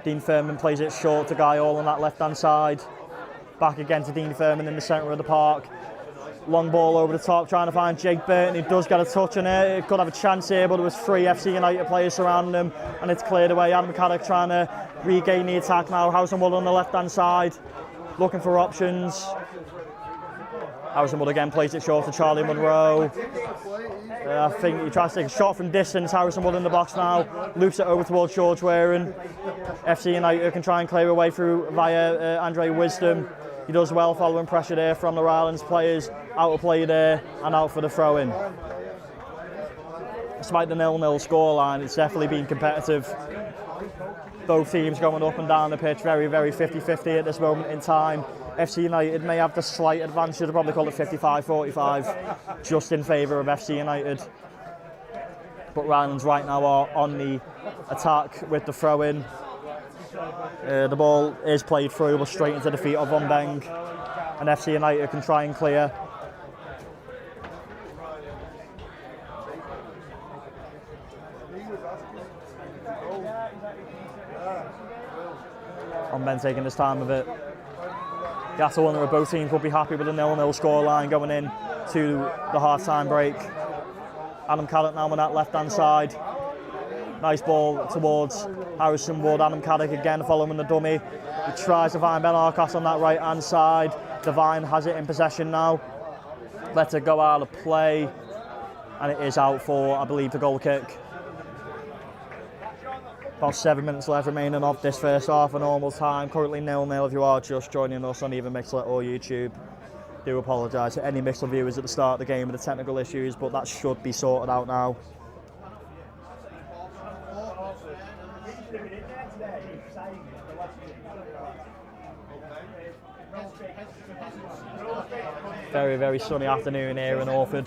Speaker 2: Dean Furman plays it short to Guy Hall on that left hand side. Back again to Dean Furman in the centre of the park. Long ball over the top, trying to find Jake Burton. He does get a touch on it. He could have a chance here, but there was 3 FC United players surrounding him, and it's cleared away. Adam Caddick trying to regain the attack now. Harrison Wood on the left-hand side, looking for options. Harrison Wood again plays it short to Charlie Munro. I think he tries to take a shot from distance. Harrison Wood in the box now, loops it over towards George Waring. FC United can try and clear away through via Andre Wisdom. He does well following pressure there from the Rylands players. Out of play there and out for the throw-in. Despite the 0-0 scoreline, it's definitely been competitive. Both teams going up and down the pitch, very, very 50-50 at this moment in time. FC United may have the slight advantage, I'd probably call it 55-45, just in favour of FC United. But Rylands right now are on the attack with the throw-in. The ball is played through, but straight into the feet of Van Beng, and FC United can try and clear. Van Beng taking his time with it. You have to wonder if both teams will be happy with the 0-0 scoreline going in to the half-time break. Adam Caddick now on that left-hand side. Nice ball towards Harrison Wood. Adam Caddick again following the dummy. He tries to find Ben Arcas on that right-hand side. Devine has it in possession now. Let it go out of play. And it is out for, I believe, the goal kick. About 7 minutes left remaining of this first half of normal time. Currently 0-0 if you are just joining us on either Mixlr or YouTube. Do apologise to any Mixlr viewers at the start of the game with the technical issues, but that should be sorted out now. Very, very sunny afternoon here in Orford.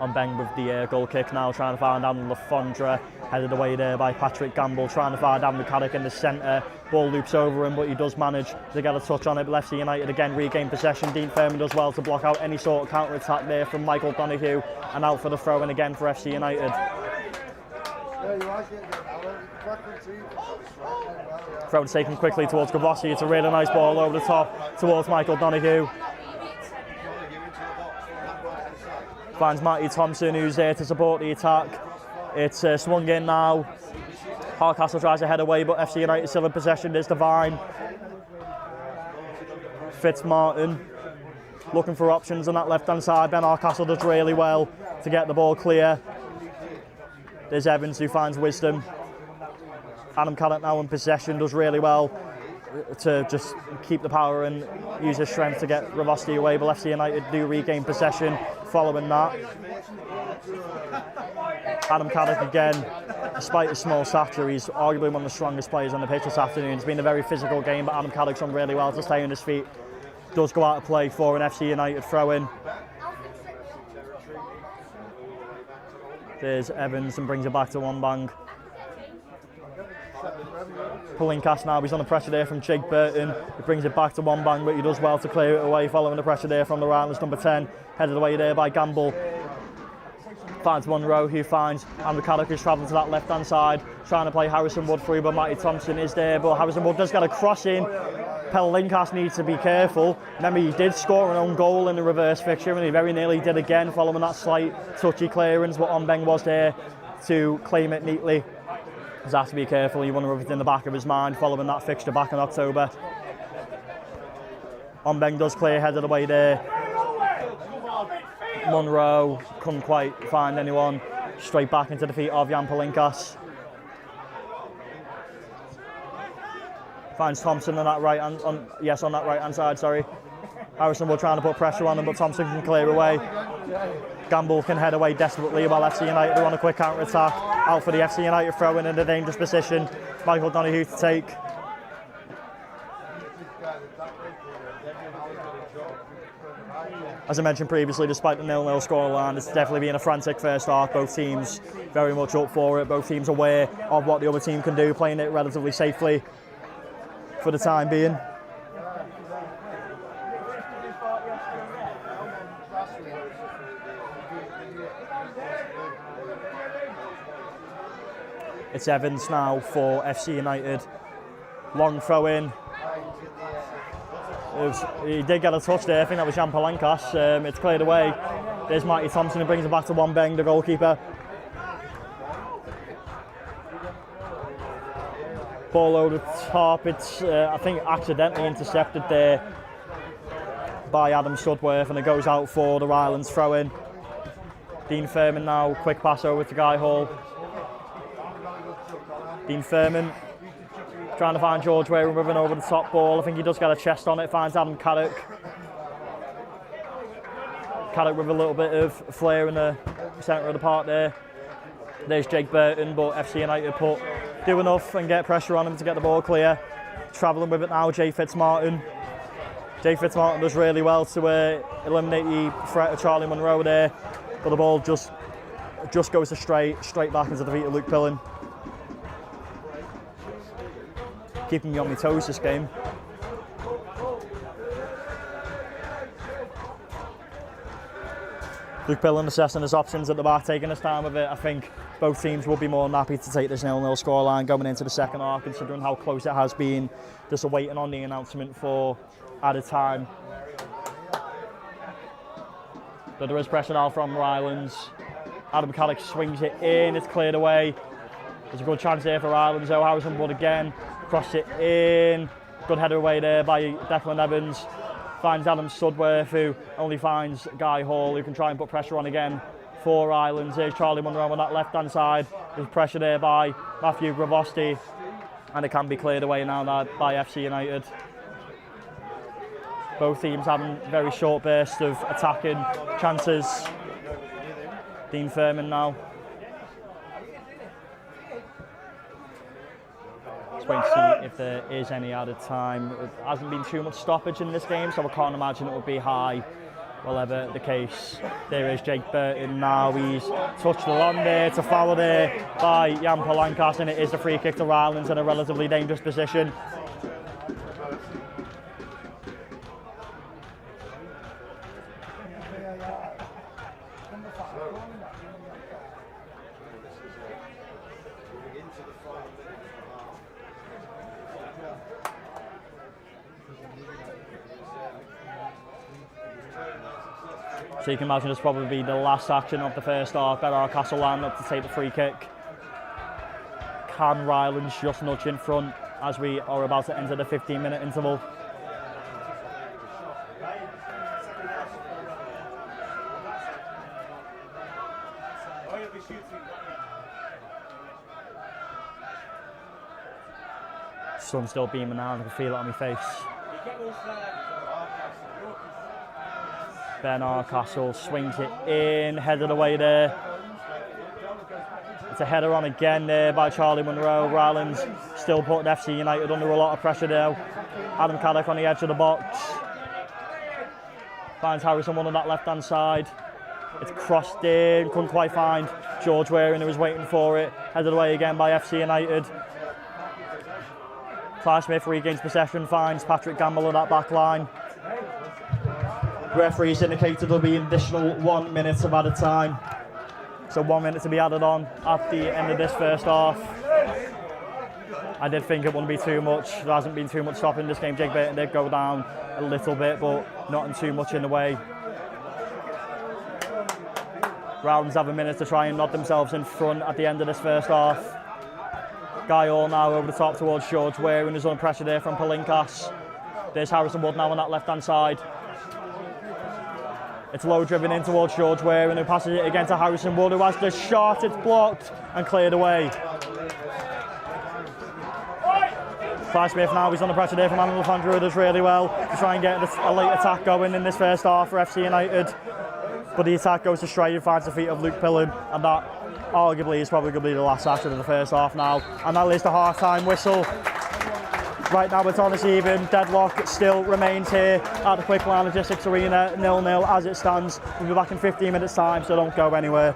Speaker 2: On Beng with the goal kick now, trying to find Adam Lafondra, headed away there by Patrick Gamble, trying to find Adam Caddick in the centre. Ball loops over him, but he does manage to get a touch on it. But FC United again regain possession. Dean Furman does well to block out any sort of counter-attack there from Michael Donoghue, and out for the throw-in again for FC United. Throw taken quickly towards Gavossi. It's a really nice ball over the top towards Michael Donoghue. Finds Matty Thompson, who's there to support the attack. It's swung in now. Hardcastle tries to head away, but FC United still in possession. There's Devine. Fitzmartin looking for options on that left-hand side. Ben Hardcastle does really well to get the ball clear. There's Evans who finds Wisdom. Adam Caddick now in possession, does really well to just keep the power and use his strength to get Ravosti away, but FC United do regain possession following that. Adam Caddick again, despite his small stature, he's arguably one of the strongest players on the pitch this afternoon. It's been a very physical game, but Adam Caddick's done really well to stay on his feet. Does go out of play for an FC United throw-in. There's Evans and brings it back to Wambang. Pulling cast now, he's on the pressure there from Jake Burton. He brings it back to Wambang, but he does well to clear it away following the pressure there from the Rylands number 10. Headed away there by Gamble. Finds Munro, who finds Andrew Caddick, who's travelling to that left-hand side, trying to play Harrison Wood through, but Matty Thompson is there, but Harrison Wood does get a cross in. Pelinkas needs to be careful. Remember, he did score an own goal in the reverse fixture, and he very nearly did again following that slight touchy clearance, but Onbeng was there to claim it neatly. He has to be careful. You wonder if it's in the back of his mind following that fixture back in October. Onbeng does clear, headed away there. Munro couldn't quite find anyone. Straight back into the feet of Jan Pelinkas. Finds Thompson on that on that right hand side, sorry. Harrison Wood trying to put pressure on him, but Thompson can clear away. Gamble can head away desperately while FC United are on a quick counter attack. Out for the FC United throw-in a dangerous position. Michael Donoghue to take. As I mentioned previously, despite the 0-0 scoreline, it's definitely been a frantic first half. Both teams very much up for it. Both teams aware of what the other team can do, playing it relatively safely for the time being. It's Evans now for FC United. Long throw in. He did get a touch there. I think that was Jan Palenkas. It's cleared away. There's Matty Thompson who brings it back to Wambeng, the goalkeeper. Ball over the top. It's I think accidentally intercepted there by Adam Sudworth, and it goes out for the Rylands throw in. Dean Furman now, quick pass over to Guy Hall. Dean Furman trying to find George Waring with an over the top ball. I think he does get a chest on it, finds Adam Caddock. Caddock with a little bit of flair in the centre of the park there. There's Jake Burton, but FC United do enough and get pressure on him to get the ball clear. Travelling with it now, Jay Fitzmartin. Jay Fitzmartin does really well to eliminate the threat of Charlie Munro there, but the ball just goes straight back into the feet of Luke Pillen. Keeping me on my toes this game. Luke Pillen assessing his options at the back, taking his time with it. I think both teams will be more than happy to take this 0-0 scoreline going into the second half, considering how close it has been. Just waiting on the announcement for added time. But there is pressure now from Rylands. Adam Caddock swings it in, it's cleared away. There's a good chance here for Rylands though. Harrison Wood again, cross it in. Good header away there by Declan Evans. Finds Adam Sudworth, who only finds Guy Hall, who can try and put pressure on again for Rylands. There's Charlie Munro on that left-hand side. There's pressure there by Matthew Gravosti, and it can be cleared away now by FC United. Both teams having very short bursts of attacking chances. Dean Furman now. Just waiting to see if there is any added time. It hasn't been too much stoppage in this game, so I can't imagine it would be high, whatever the case. There is Jake Burton now. He's touched along there to foul there by Jan Palenkas, and it is a free kick to Rylands in a relatively dangerous position. So you can imagine this probably be the last action of the first half. Bedar Castle line up to take the free kick. Can Rylands just nudge in front as we are about to enter the 15-minute interval? Sun's still beaming out, I can feel it on my face. Bernard Castle swings it in, headed away there. It's a header on again there by Charlie Munro. Rylands still putting FC United under a lot of pressure there. Adam Caddock on the edge of the box. Finds Harrison Wood on that left-hand side. It's crossed in, couldn't quite find George Waring, who was waiting for it. Headed away again by FC United. Clive Smith regains possession, finds Patrick Gamble on that back line. Referees indicated there'll be an additional 1 minute of added time. So 1 minute to be added on at the end of this first half. I did think it wouldn't be too much. There hasn't been too much stopping this game. Jake Burton did go down a little bit, but not in too much in the way. Rylands have a minute to try and nod themselves in front at the end of this first half. Guy Hall now over the top towards George Waring. There's under pressure there from Palenkas. There's Harrison Wood now on that left-hand side. It's low driven in towards George Waring, who passes it again to Harrison Wood, who has the shot. It's blocked and cleared away. Clive Smith now, he's under pressure there from Animal Fandrew, does really well to try and get a late attack going in this first half for FC United. But the attack goes astray and finds the feet of Luke Pillen, and that arguably is probably going to be the last action of the first half now. And that is the half-time whistle. Right now it's on this even. Deadlock still remains here at the Quick Line Logistics Arena, 0-0 as it stands. We'll be back in 15 minutes time, so don't go anywhere.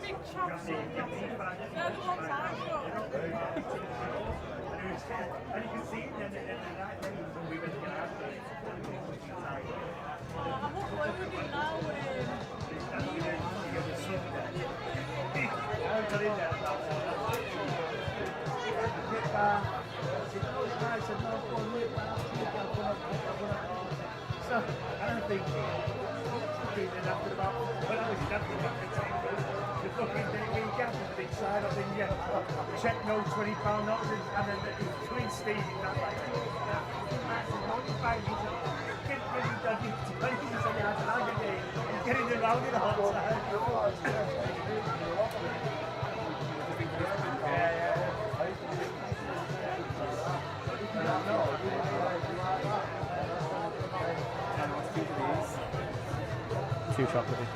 Speaker 4: big chops. They're the ones I got. I'm not loading it now.
Speaker 5: So, I don't think after about, when I was after about the fucking thing, when you get to the big side, I think, yeah, check no £20 notes, and then between Steve and that, like, getting around it all the time.
Speaker 2: Too chocolatey.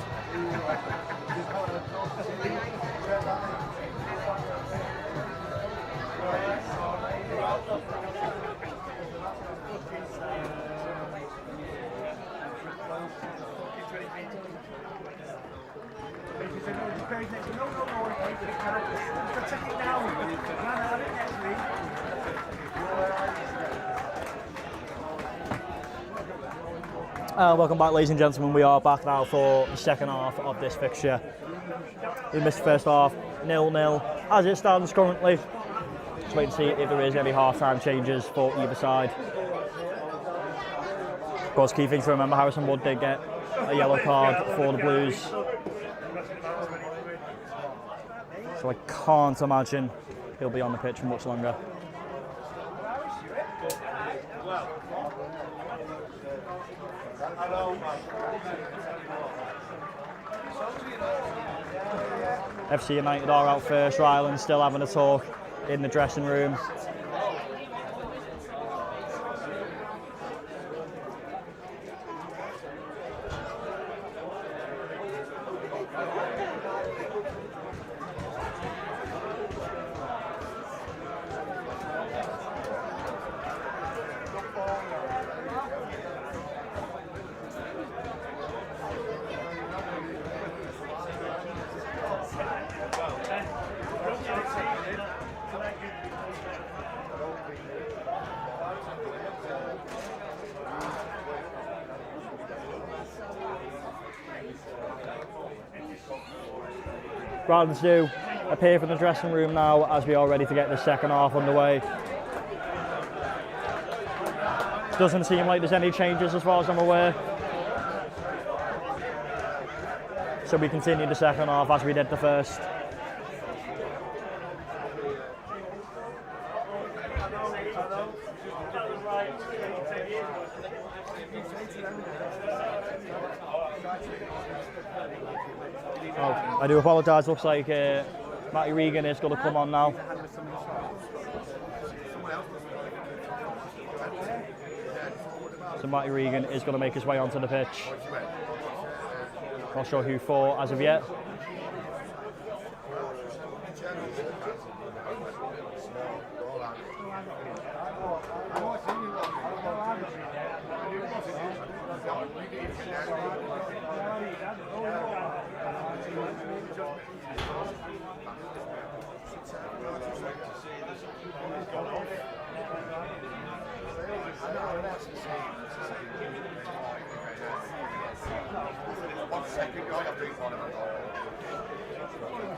Speaker 2: Welcome back, ladies and gentlemen. We are back now for the second half of this fixture. We missed the first half, 0-0. As it stands currently, just wait and see if there is any half-time changes for either side. Of course, key thing to remember, Harrison Wood did get a yellow card for the Blues. So I can't imagine he'll be on the pitch for much longer. FC United are out first. Rylands still having a talk in the dressing room. Rylands do appear from the dressing room now as we are ready to get the second half underway. Doesn't seem like there's any changes as far as I'm aware. So we continue the second half as we did the first. Oh, I do apologise, looks like Matty Regan is going to come on now. So Matty Regan is going to make his way onto the pitch. Not sure who for as of yet.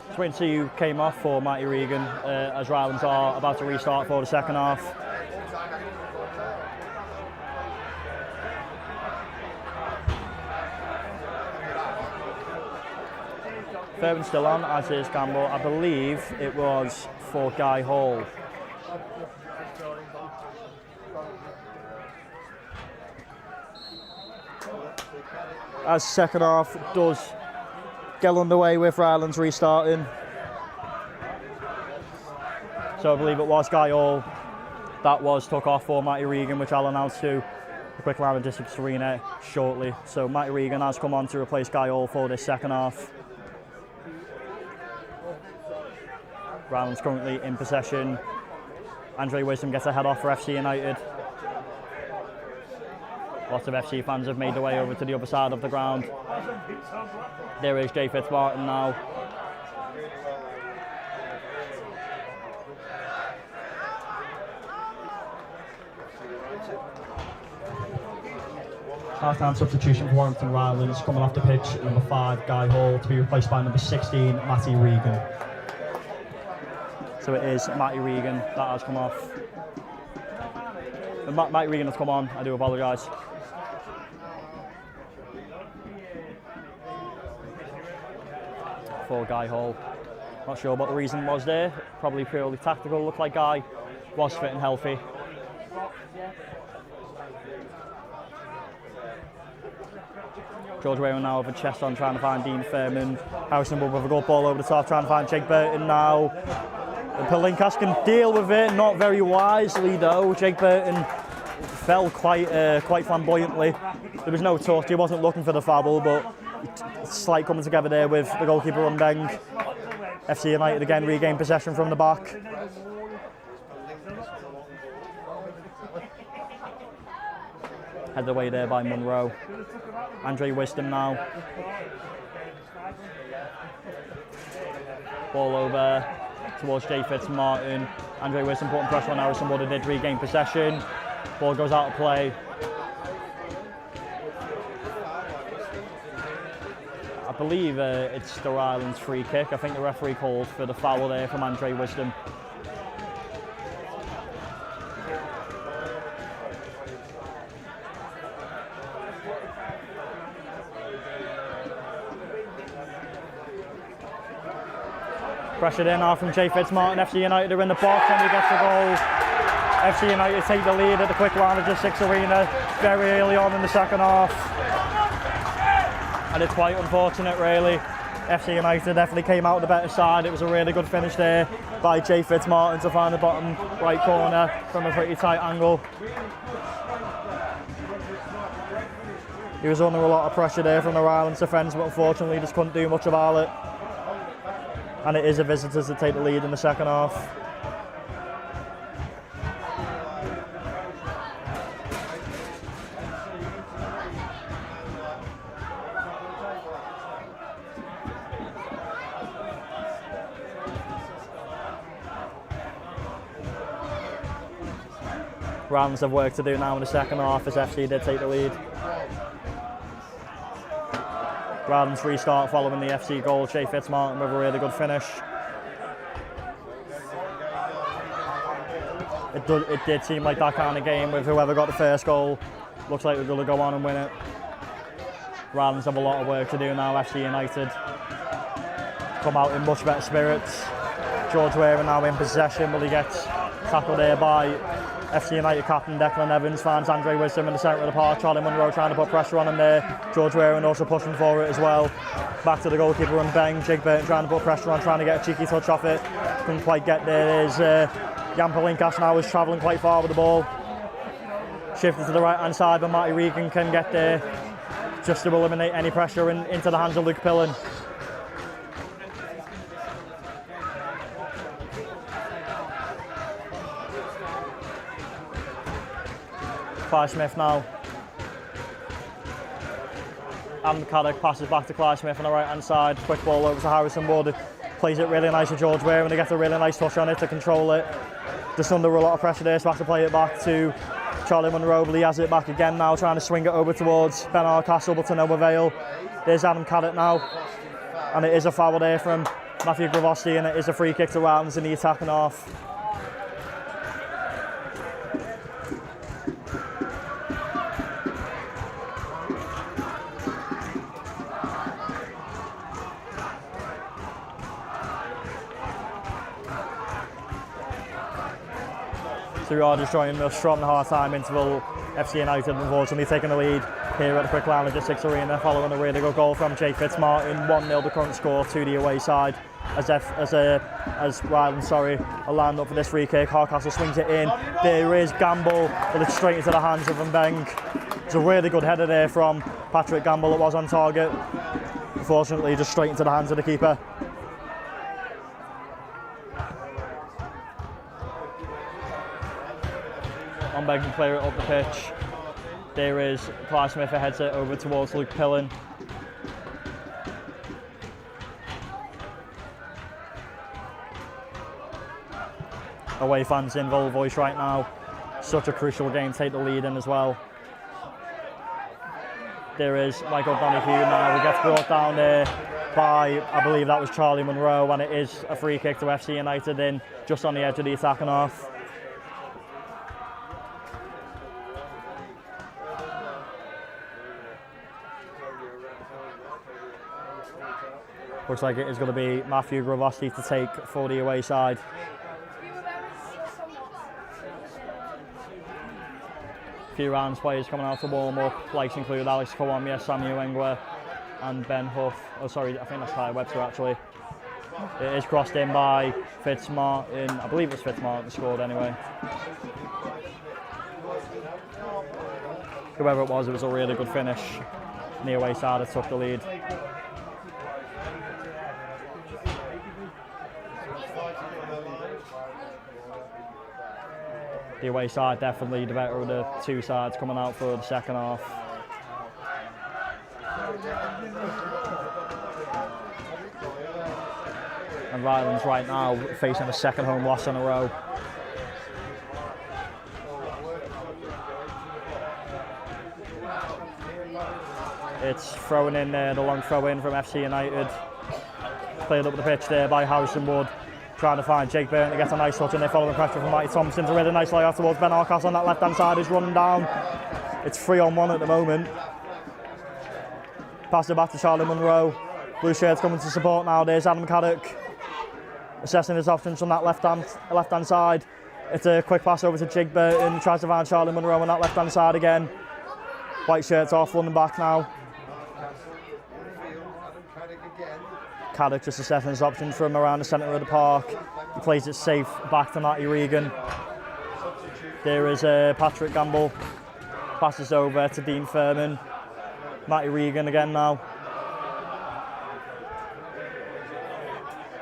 Speaker 2: Just wait and see who came off for Matty Regan as Rylands are about to restart for the second half. Fairbairn still on, as is Campbell. I believe it was for Guy Hall. As second half does get underway with Rylands restarting. So I believe it was Guy Hall that was took off for Matty Regan, which I'll announce to the Quick Line Logistics Arena shortly. So Matty Regan has come on to replace Guy Hall for this second half. Rylands currently in possession. Andre Wisdom gets a head off for FC United. Lots of FC fans have made their way over to the other side of the ground. There is Jay Fitzmartin now. Half-time substitution for Warrington Rylands, coming off the pitch, number 5, Guy Hall, to be replaced by number 16, Matty Regan. So it is Matty Regan that has come off. Matty Regan has come on, I do apologise. For Guy Hall. Not sure what the reason was there, probably purely tactical. Looked like Guy was fit and healthy. George Whalen now with a chest on, trying to find Dean Fairman. Harrison Wood with a good ball over the top, trying to find Jake Burton now. And Palinkas can deal with it, not very wisely though. Jake Burton fell quite flamboyantly. There was no touch, he wasn't looking for the foul, but slight coming together there with the goalkeeper Runbeng. FC United again regain possession from the back. Headed away there by Munro. Andre Wisdom now. Ball over towards J. Fitzmartin. Andre Wisdom putting pressure on Harrison Wood, did regain possession. Ball goes out of play. I believe it's the Rylands free kick. I think the referee called for the foul there from Andre Wisdom. Pressured in now from Jay Fitzmartin. FC United are in the box and he gets the goal. FC United take the lead at the Quick Manager 6 Arena very early on in the second half. And it's quite unfortunate really. FC United definitely came out the better side. It was a really good finish there by Jay Fitzmartin to find the bottom right corner from a pretty tight angle. He was under a lot of pressure there from the Rylands defence, but unfortunately just couldn't do much about it. And it is the visitors that take the lead in the second half. Rylands have work to do now in the second half as FC did take the lead. Rylands restart following the FC goal. Jay Fitzmartin with a really good finish. It did seem like that kind of game with whoever got the first goal. Looks like we're going to go on and win it. Rylands have a lot of work to do now. FC United come out in much better spirits. George Whalen now in possession, but he gets tackled there by FC United captain Declan Evans. Finds Andre Wisdom in the centre of the park. Charlie Munro trying to put pressure on him there. George Whalen also pushing for it as well. Back to the goalkeeper Runbeng. Jake Burton trying to put pressure on, trying to get a cheeky touch off it. Couldn't quite get there. There's Jan Palinkas now is travelling quite far with the ball. Shifted to the right hand side, but Matty Regan can get there just to eliminate any pressure into the hands of Luke Pillen. Clive Smith now. Adam Caddick passes back to Clive Smith on the right hand side. Quick ball over to Harrison Wood. Plays it really nice to George Ware and he gets a really nice touch on it to control it. Just under a lot of pressure there, so has to play it back to Charlie Munro, but he has it back again now, trying to swing it over towards Ben Castle, but to no avail. There's Adam Caddick now. And it is a foul there from Matthew Gravosti, and it is a free kick to Rylands in the attacking half. So we are just joining us from the half-time interval. FC United unfortunately taking the lead here at the Quick Rylands 6 Arena following a really good goal from Jay Fitzmartin. 1-0 the current score to the away side as Rylands are lined up for this free kick. Hardcastle swings it in. There is Gamble, but it's straight into the hands of Runbeng. It's a really good header there from Patrick Gamble. It was on target. Unfortunately just straight into the hands of the keeper. Runbeng can clear it up the pitch. There is Clive Smith who heads it over towards Luke Pillen. Away fans in full voice right now. such a crucial game, take the lead in as well. There is Michael Donahue now, who gets brought down there by, I believe that was Charlie Munro, and it is a free kick to FC United in, just on the edge of the attacking half. Looks like it is going to be Matthew Gravosti to take for the away side. A few Rylands players coming out to warm up, likes include Alex Kawamia, Samuel Engwer and Ben Huff. Oh sorry, I think that's Ty Webster actually. It is crossed in by Fitzmartin. I believe it was Fitzmartin that scored anyway. Whoever it was a really good finish. And the away side took the lead. The away side definitely the better of the two sides coming out for the second half. And Rylands right now facing a second home loss in a row. It's throwing in there, the long throw in from FC United. Played up the pitch there by Harrison Wood. Trying to find Jake Burton to get a nice touch, and they're following pressure from Matty Thompson. A really nice layout towards Ben Arcas on that left hand side, is running down. It's 3-on-1 at the moment. Pass it back to Charlie Munro. Blue shirts coming to support now. There's Adam Caddick assessing his options from that left hand side. It's a quick pass over to Jake Burton. Tries to find Charlie Munro on that left hand side again. White shirts off, running back now. Caddick just assessing his options from around the centre of the park. He plays it safe back to Matty Regan. There is Patrick Gamble. Passes over to Dean Furman. Matty Regan again now.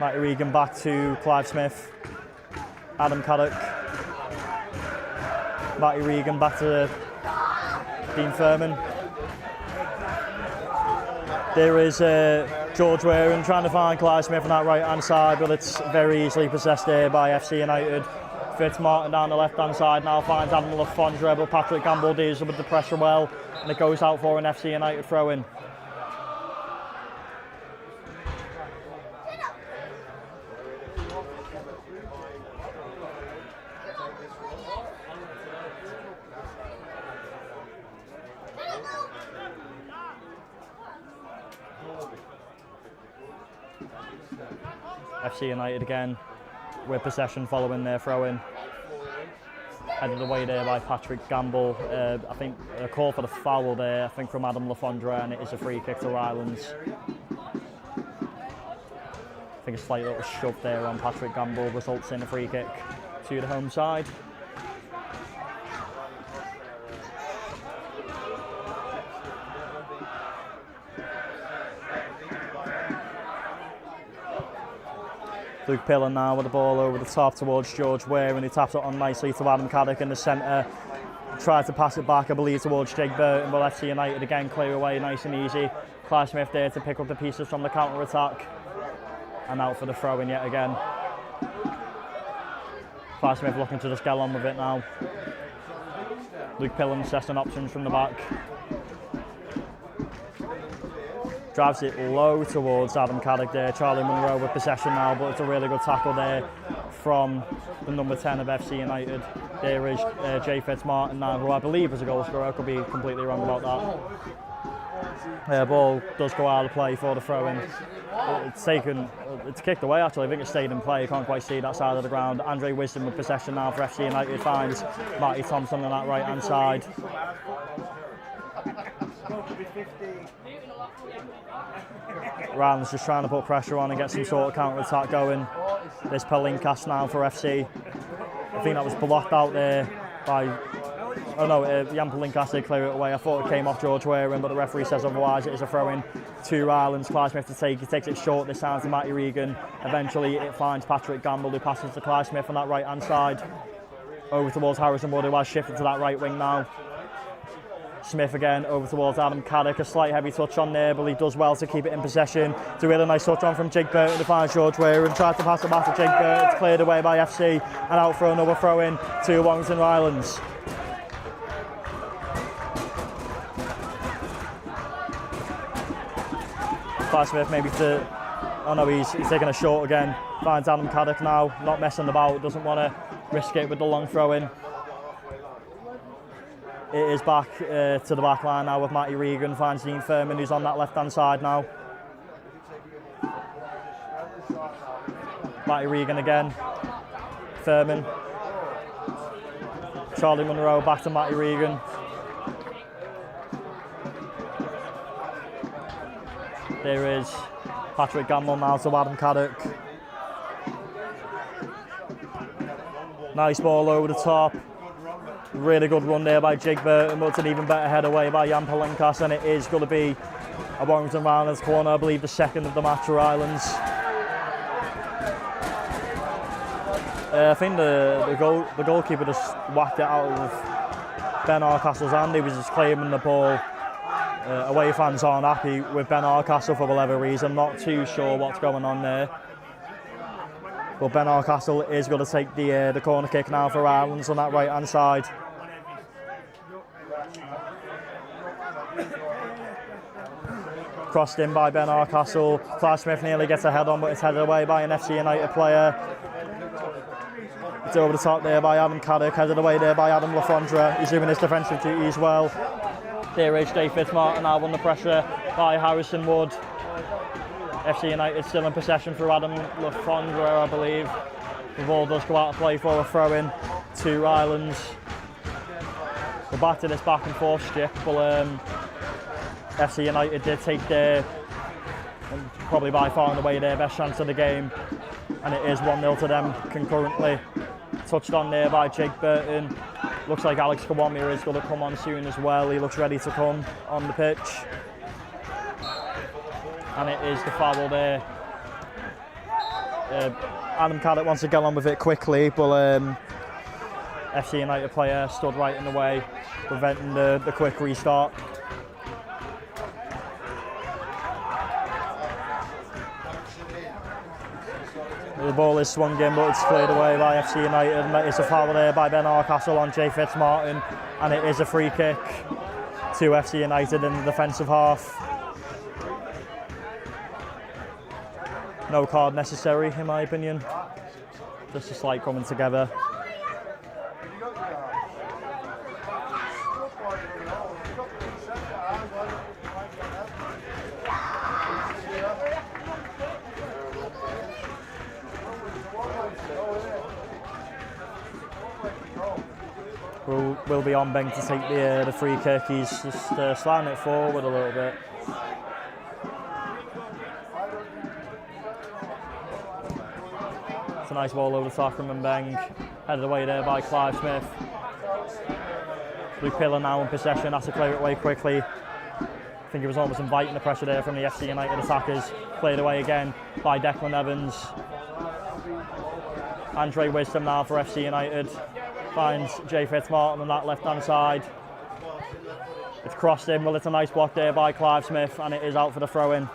Speaker 2: Matty Regan back to Clive Smith. Adam Caddick. Matty Regan back to Dean Furman. There is George Wareham trying to find Clive Smith on that right hand side, but it's very easily possessed there by FC United. Fitzmartin down the left hand side now finds Adam Lafondra, but Patrick Gamble deals with the pressure well, and it goes out for an FC United throw in. FC United again with possession following their throw-in. Headed away there by Patrick Gamble. I think a call for the foul there, I think from Adam Lafondra, and it is a free kick to Rylands. I think a slight little shove there on Patrick Gamble results in a free kick to the home side. Luke Pillen now with the ball over the top towards George Ware, and he taps it on nicely to Adam Caddick in the centre. Tried to pass it back, I believe, towards Jake Burton, but FC United again clear away nice and easy. Clive Smith there to pick up the pieces from the counter-attack. And out for the throw-in yet again. Clive Smith looking to just get on with it now. Luke Pillen assessing options from the back. Drives it low towards Adam Caddick there. Charlie Munro with possession now, but it's a really good tackle there from the number 10 of FC United. There is Jay Fitzmartin now, who I believe is a goal scorer. I could be completely wrong about that. Ball does go out of play for the throw-in. It's kicked away actually. I think it stayed in play. You can't quite see that side of the ground. Andre Wisdom with possession now for FC United finds Matty Thompson on that right hand side. Rylands just trying to put pressure on and get some sort of counter-attack going. There's Pelinkas now for FC. I think that was blocked out there by... Oh no, Jan Pelinkas did clear it away. I thought it came off George Wareham, but the referee says otherwise. It is a throw-in to Rylands. Clive Smith to take. He takes it short this time to Matty Regan. Eventually it finds Patrick Gamble, who passes to Clive Smith on that right-hand side. Over towards Harrison Wood, who has shifted to that right wing now. Smith again over towards Adam Caddick. A slight heavy touch on there, but he does well to keep it in possession. It's a really nice touch on from Jake Burton to find George Wareham. Tried to pass it back to Jake Burton. It's cleared away by FC and out for another throw in to Warrington Rylands. Clive Smith maybe to... Oh no, he's taking a short again. Finds Adam Caddick now, not messing about, doesn't want to risk it with the long throw in. It is back to the back line now with Matty Regan. Finds Dean Furman, who's on that left hand side now. Matty Regan again. Furman. Charlie Munro back to Matty Regan. There is Patrick Gamble now to Adam Caddick. Nice ball over the top. Really good run there by Jake Burton, but it's an even better head away by Jan Palenkas, and it is going to be a Warrington Rylands corner, I believe the second of the match for Rylands. I think the goalkeeper just whacked it out of Ben Hardcastle's hand. He was just claiming the ball. Away fans aren't happy with Ben Hardcastle for whatever reason. Not too sure what's going on there. But Ben Hardcastle is going to take the corner kick now for Rylands on that right hand side. Crossed in by Ben Hardcastle. Clive Smith nearly gets a head on, but it's headed away by an FC United player. It's over the top there by Adam Caddick, headed away there by Adam Lafondra. He's doing his defensive duty as well. There is Jay Fitzmartin now under pressure by Harrison Wood. FC United still in possession for Adam Lafondra, I believe. The ball does go out of play for a throw-in to Rylands. We're back to this back and forth stick, but FC United did take their, probably by far and away their best chance of the game, and it is 1-0 to them concurrently. Touched on there by Jake Burton. Looks like Alex Kawamia is going to come on soon as well. He looks ready to come on the pitch. And it is the foul there. Adam Caddick wants to get on with it quickly, but FC United player stood right in the way, preventing the quick restart. The ball is swung in, but it's cleared away by FC United. It's a foul there by Ben Hardcastle on Jay Fitzmartin, and it is a free kick to FC United in the defensive half. No card necessary, in my opinion. Just a slight coming together. Will be on Beng to take the free kick. He's just sliding it forward a little bit. It's a nice ball over the top from Beng. Headed away there by Clive Smith. Luke Pillar now in possession, has to clear it away quickly. I think he was almost inviting the pressure there from the FC United attackers. Played away again by Declan Evans. Andre Wisdom now for FC United. Finds Jay Fitzmartin on that left-hand side. It's crossed in, well, it's a nice block there by Clive Smith, and it is out for the throw-in.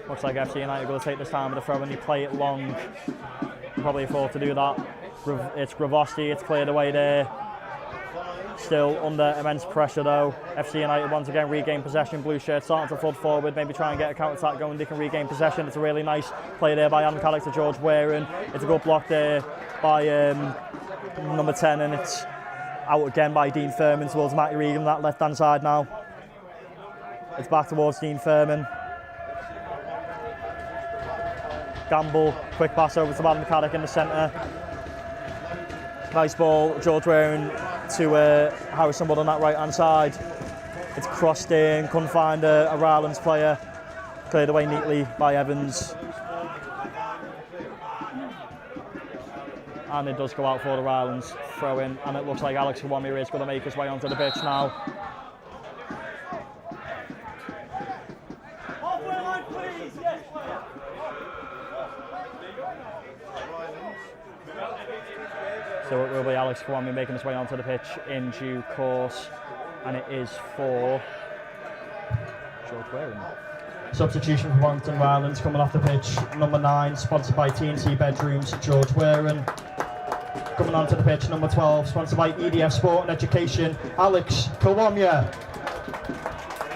Speaker 2: Looks like FC United going to take this time with the throw and you play it long. Probably afford to do that. It's Gravosti, it's cleared away there. Still under immense pressure though. FC United once again regain possession. Blue shirt starting to flood forward, maybe try and get a counter-attack going. They can regain possession. It's a really nice play there by Adam Caddick to George Wareham. It's a good block there by number 10, and it's out again by Dean Furman towards Matty Regan on that left-hand side now. It's back towards Dean Furman. Gamble, quick pass over to Adam Caddick in the centre. Nice ball, George Wareham to Harrison Wood on that right hand side. It's crossed in, couldn't find a Rylands player. Cleared away neatly by Evans. And it does go out for the Rylands throw in, and it looks like Alex Kawamia is going to make his way onto the pitch now. So it will be Alex Kawamia making his way onto the pitch in due course, and it is for George Waring. Substitution for Warrington Rylands coming off the pitch, number 9, sponsored by TNT Bedrooms, George Waring. Coming onto the pitch, number 12, sponsored by EDF Sport and Education, Alex Kawamia.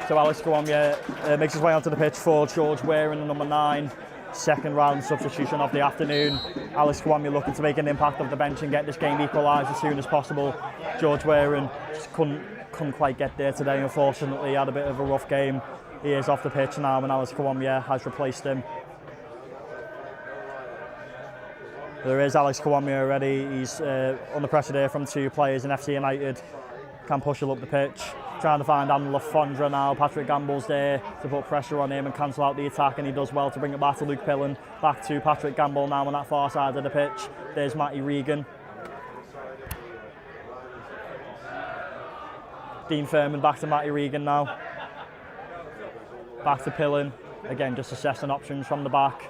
Speaker 2: So Alex Kawamia makes his way onto the pitch for George Waring, number 9. Second round substitution of the afternoon. Alex Kawamia looking to make an impact off the bench and get this game equalised as soon as possible. George Waring just couldn't quite get there today, unfortunately. He had a bit of a rough game. He is off the pitch now, and Alex Kawamia has replaced him. There is Alex Kawamia already. He's under pressure there from 2 players in FC United. Can push him up the pitch. Trying to find Adam Lafondra now. Patrick Gamble's there to put pressure on him and cancel out the attack, and he does well to bring it back to Luke Pillen. Back to Patrick Gamble now on that far side of the pitch. There's Matty Regan. Dean Furman back to Matty Regan now. Back to Pillen. Again, just assessing options from the back.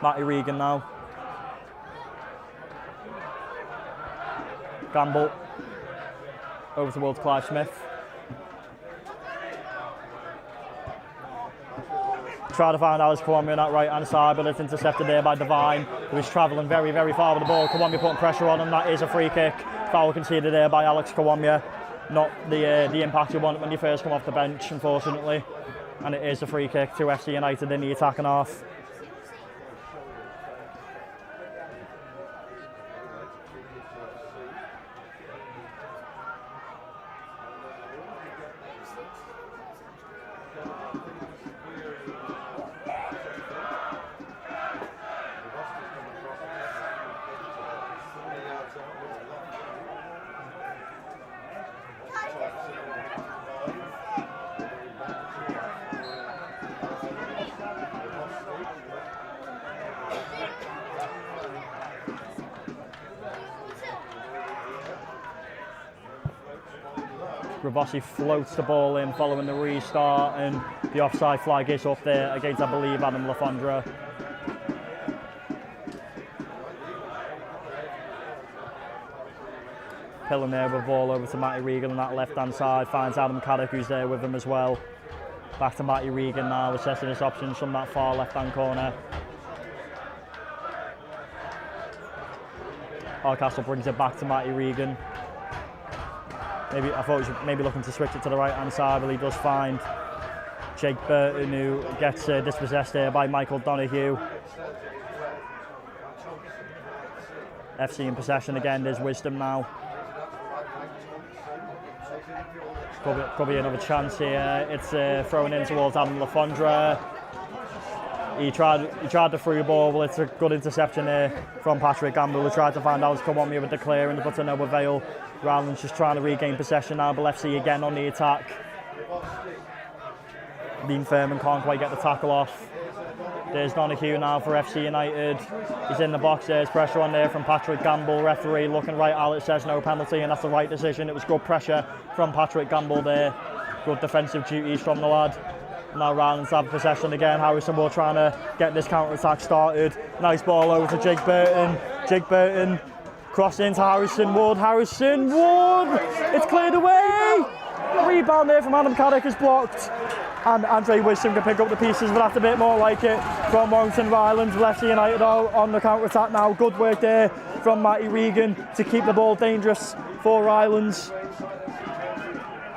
Speaker 2: Matty Regan now. Gamble. Over towards Clive Smith. Try to find Alex Kawamia on that right hand side, but it's intercepted there by Devine, who is travelling very, very far with the ball. Kawamia putting pressure on him. That is a free kick. Foul conceded there by Alex Kawamia. Not the impact you want when you first come off the bench, unfortunately. And it is a free kick to FC United in the attacking half. Grabossi floats the ball in following the restart, and the offside flag is up there against, I believe, Adam Lafondra. Pillen there with the ball over to Matty Regan on that left-hand side, finds Adam Caddick, who's there with him as well. Back to Matty Regan now, assessing his options from that far left-hand corner. Hardcastle brings it back to Matty Regan. I thought he was maybe looking to switch it to the right-hand side, but he does find Jake Burton, who gets dispossessed there by Michael Donoghue. FC in possession again. There's Wisdom now. Could be another chance here. It's thrown in towards Adam Lafondra. He tried the through ball, but it's a good interception there from Patrick Gamble, who tried to find Alex Kawamia with the clearance, but to no avail. Rylands just trying to regain possession now, but FC again on the attack. Dean Furman can't quite get the tackle off. There's Donoghue now for FC United. He's in the box. There's pressure on there from Patrick Gamble. Referee looking right at it, says no penalty, and that's the right decision. It was good pressure from Patrick Gamble there. Good defensive duties from the lad. Now Rylands have possession again. Harrison Wood trying to get this counter-attack started. Nice ball over to Jake Burton. Jake Burton cross into Harrison Wood. Harrison Wood! It's cleared away! Rebound there from Adam Caddick is blocked. And Andre Wisdom can pick up the pieces, but that's a bit more like it from Warrington Rylands. FC United on the counter-attack now. Good work there from Matty Regan to keep the ball dangerous for Rylands.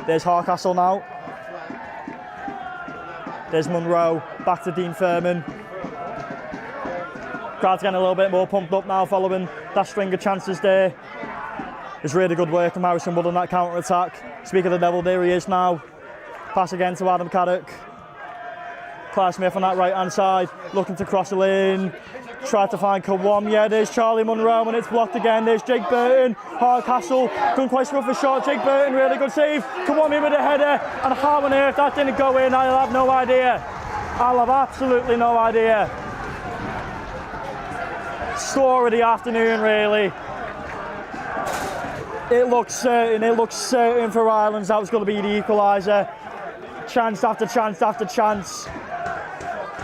Speaker 2: There's Hardcastle now. There's Munro, back to Dean Furman. Crowd's getting a little bit more pumped up now following that string of chances there. It's really good work from Harrison Wood on that counter-attack. Speak of the devil, there he is now. Pass again to Adam Caddick. Clive Smith on that right-hand side, looking to cross the lane. Tried to find Kawamia. There's Charlie Munro, and it's blocked again. There's Jake Burton. Hardcastle couldn't quite scruff a shot. Jake Burton, really good save. Kawamia with a header, and how on earth that didn't go in, I'll have no idea. I'll have absolutely no idea. Score of the afternoon, really. It looked certain for Rylands that was going to be the equaliser. Chance after chance after chance.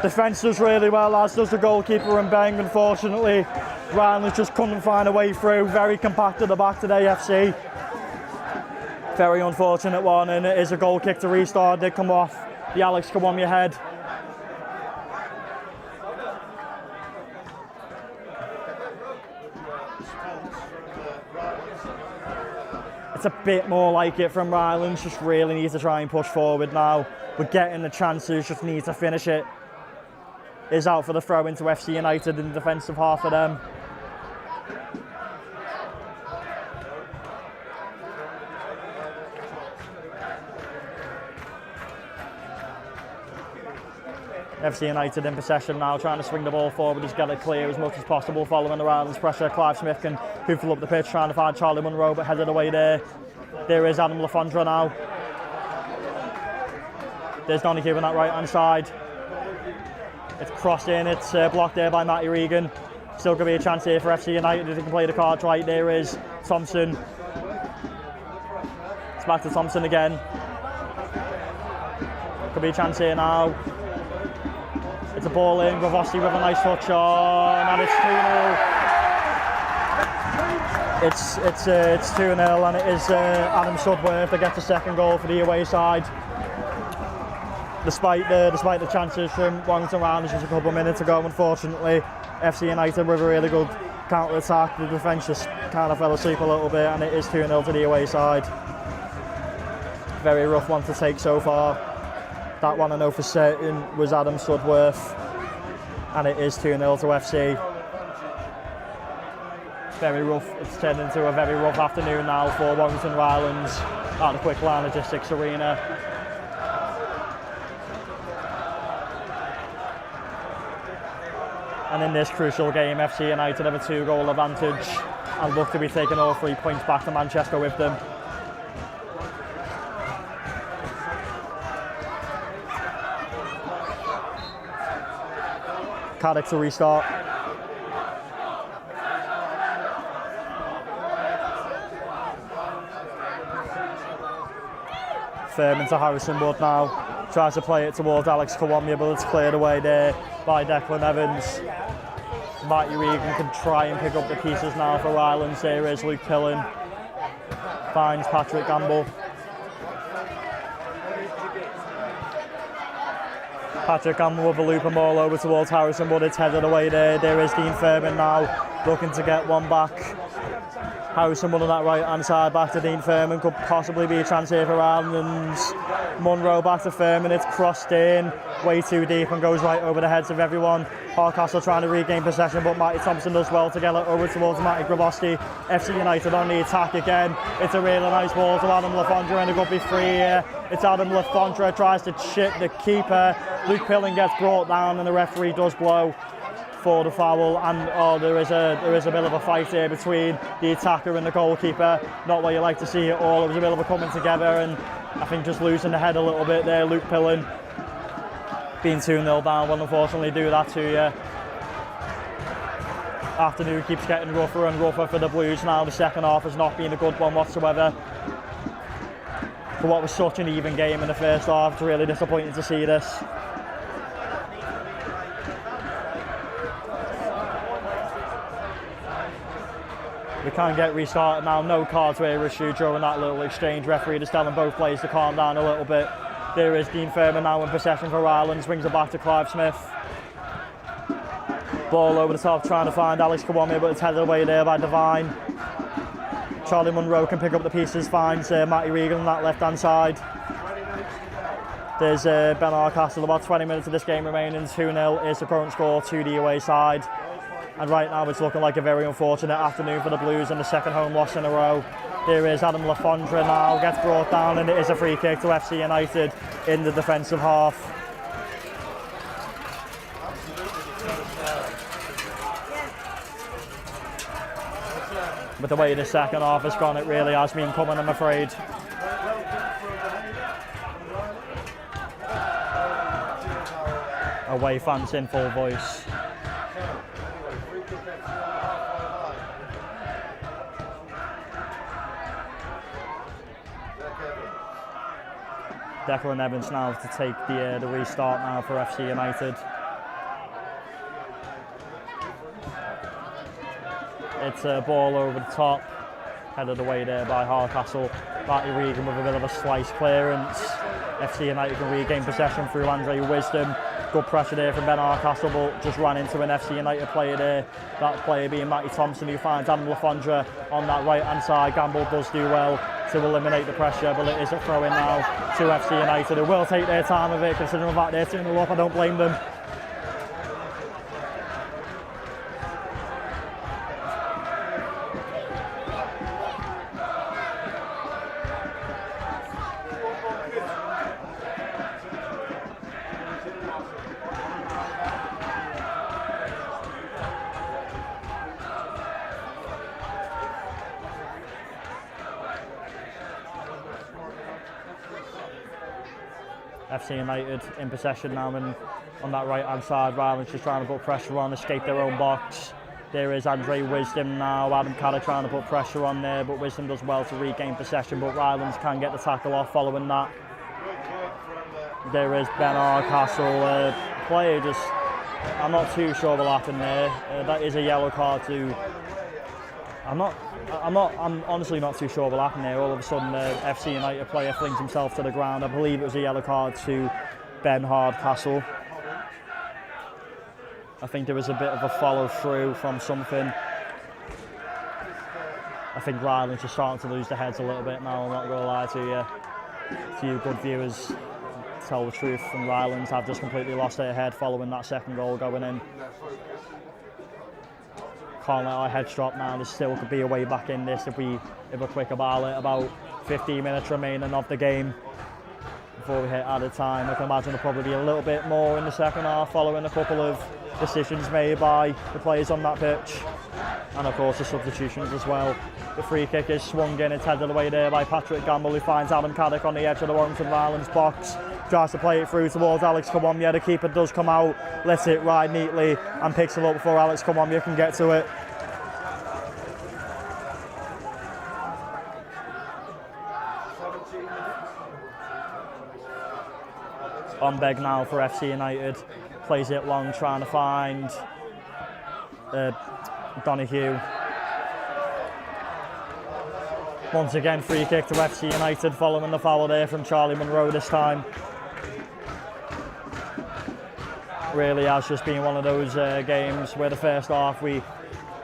Speaker 2: Defence does really well, as does the goalkeeper and Beng. Unfortunately, Rylands just couldn't find a way through. Very compact at the back today, FC. Very unfortunate one, and it is a goal kick to restart. Did come off the Alex Kawamia head. It's a bit more like it from Rylands. Just really needs to try and push forward now. We're getting the chances, just need to finish it. Is out for the throw into FC United in the defensive half of them. FC United in possession now, trying to swing the ball forward, just get it clear as much as possible following the Rylands pressure. Clive Smith can hoofle up the pitch, trying to find Charlie Munro, but headed away there. There is Adam Lafondra now. There's Donahue on that right hand side. It's crossed in, it's blocked there by Matty Regan. Still going to be a chance here for FC United if they can play the cards right. There is Thompson. It's back to Thompson again. Could be a chance here now. It's a ball in, Gravosti with a nice touch on, and it's 2-0. It's 2-0, and it is Adam Sudworth that gets the second goal for the away side. Despite the chances from Warrington Rylands just a couple of minutes ago, unfortunately, FC United with a really good counter-attack. The defence just kind of fell asleep a little bit, and it is 2-0 to the away side. Very rough one to take so far. That one I know for certain was Adam Sudworth, and it is 2-0 to FC. Very rough. It's turned into a very rough afternoon now for Warrington Rylands at the Quick Line Logistics Arena. And in this crucial game, FC United have a 2-goal advantage and look to be taking all 3 points back to Manchester with them. Caddick to restart. Furman to Harrison Wood now. Tries to play it towards Alex Kawamia, but it's cleared away there by Declan Evans. Matty Regan can try and pick up the pieces now for Rylands. There is Luke Pillen. Finds Patrick Gamble. Patrick Gamble with a loop and ball over towards Harrison, but it's headed away there. There is Dean Furman now, looking to get one back. Harrison Wood on that right hand side, back to Dean Furman. Could possibly be a chance here for Rylands. Munro back to Furman, it's crossed in, way too deep and goes right over the heads of everyone. Hardcastle trying to regain possession, but Matty Thompson does well to get it over towards Matty Gravosti. FC United on the attack again. It's a really nice ball to Adam Lafondra, and it could be free here. It's Adam Lafondra, tries to chip the keeper. Luke Pillen gets brought down, and the referee does blow for the foul, and there is a bit of a fight here between the attacker and the goalkeeper. Not what you like to see at all. It was a bit of a coming together, and I think just losing the head a little bit there. Luke Pillen being 2-0 down will unfortunately do that to you. Afternoon keeps getting rougher and rougher for the Blues now. The second half has not been a good one whatsoever. For what was such an even game in the first half, it's really disappointing to see this. We can't get restarted now. No cards were issued during that little exchange. Referee just telling both players to calm down a little bit. There is Dean Furman now in possession for Rylands. Brings it back to Clive Smith. Ball over the top, trying to find Alex Kawamia, but it's headed away there by Devine. Charlie Munro can pick up the pieces. Finds Matty Regan on that left-hand side. There's Ben Hardcastle. About 20 minutes of this game remaining. 2-0 is the current score to the away side. And right now it's looking like a very unfortunate afternoon for the Blues and the second home loss in a row. There is Adam Lafondra now, gets brought down, and it is a free kick to FC United in the defensive half. With the way the second half has gone, it really has been coming, I'm afraid. Away fans in full voice. Declan Evans now to take the restart now for FC United. It's a ball over the top, headed away there by Hardcastle. Matty Regan with a bit of a slice clearance. FC United can regain possession through Andre Wisdom. Good pressure there from Ben Hardcastle, but just ran into an FC United player there. That player being Matty Thompson, who finds Adam Lafondra on that right-hand side. Gamble does do well to eliminate the pressure, but it is a throw-in now to FC United, who will take their time with it, considering the fact they're 2-0 up. I don't blame them. FC United in possession now, and on that right hand side, Rylands just trying to put pressure on, escape their own box. There is Andre Wisdom now, Adam Cadder trying to put pressure on there, but Wisdom does well to regain possession, but Rylands can get the tackle off following that. There is Ben Hardcastle, player just, I'm not too sure what happened there. That is a yellow card to, I'm honestly not too sure what happened there. All of a sudden, the FC United player flings himself to the ground. I believe it was a yellow card to Ben Hardcastle. I think there was a bit of a follow through from something. I think Rylands just starting to lose their heads a little bit now, I'm not going to lie to you good viewers. Tell the truth, and Rylands have just completely lost their head following that second goal going in. Can't let our heads drop now. There still could be a way back in this if we're quick about it. About 15 minutes remaining of the game before we hit added time. I can imagine there'll probably be a little bit more in the second half following a couple of decisions made by the players on that pitch, and of course the substitutions as well. The free kick is swung in, it's headed away there by Patrick Gamble, who finds Adam Caddick on the edge of the Warrington Rylands box. Tries to play it through towards Alex Kawomya. The keeper does come out, lets it ride neatly and picks it up before Alex Kawomya can get to it. Ombeg now for FC United, plays it long, trying to find Donahue. Once again, free kick to FC United following the foul there from Charlie Munro this time. Really has just been one of those games where the first half we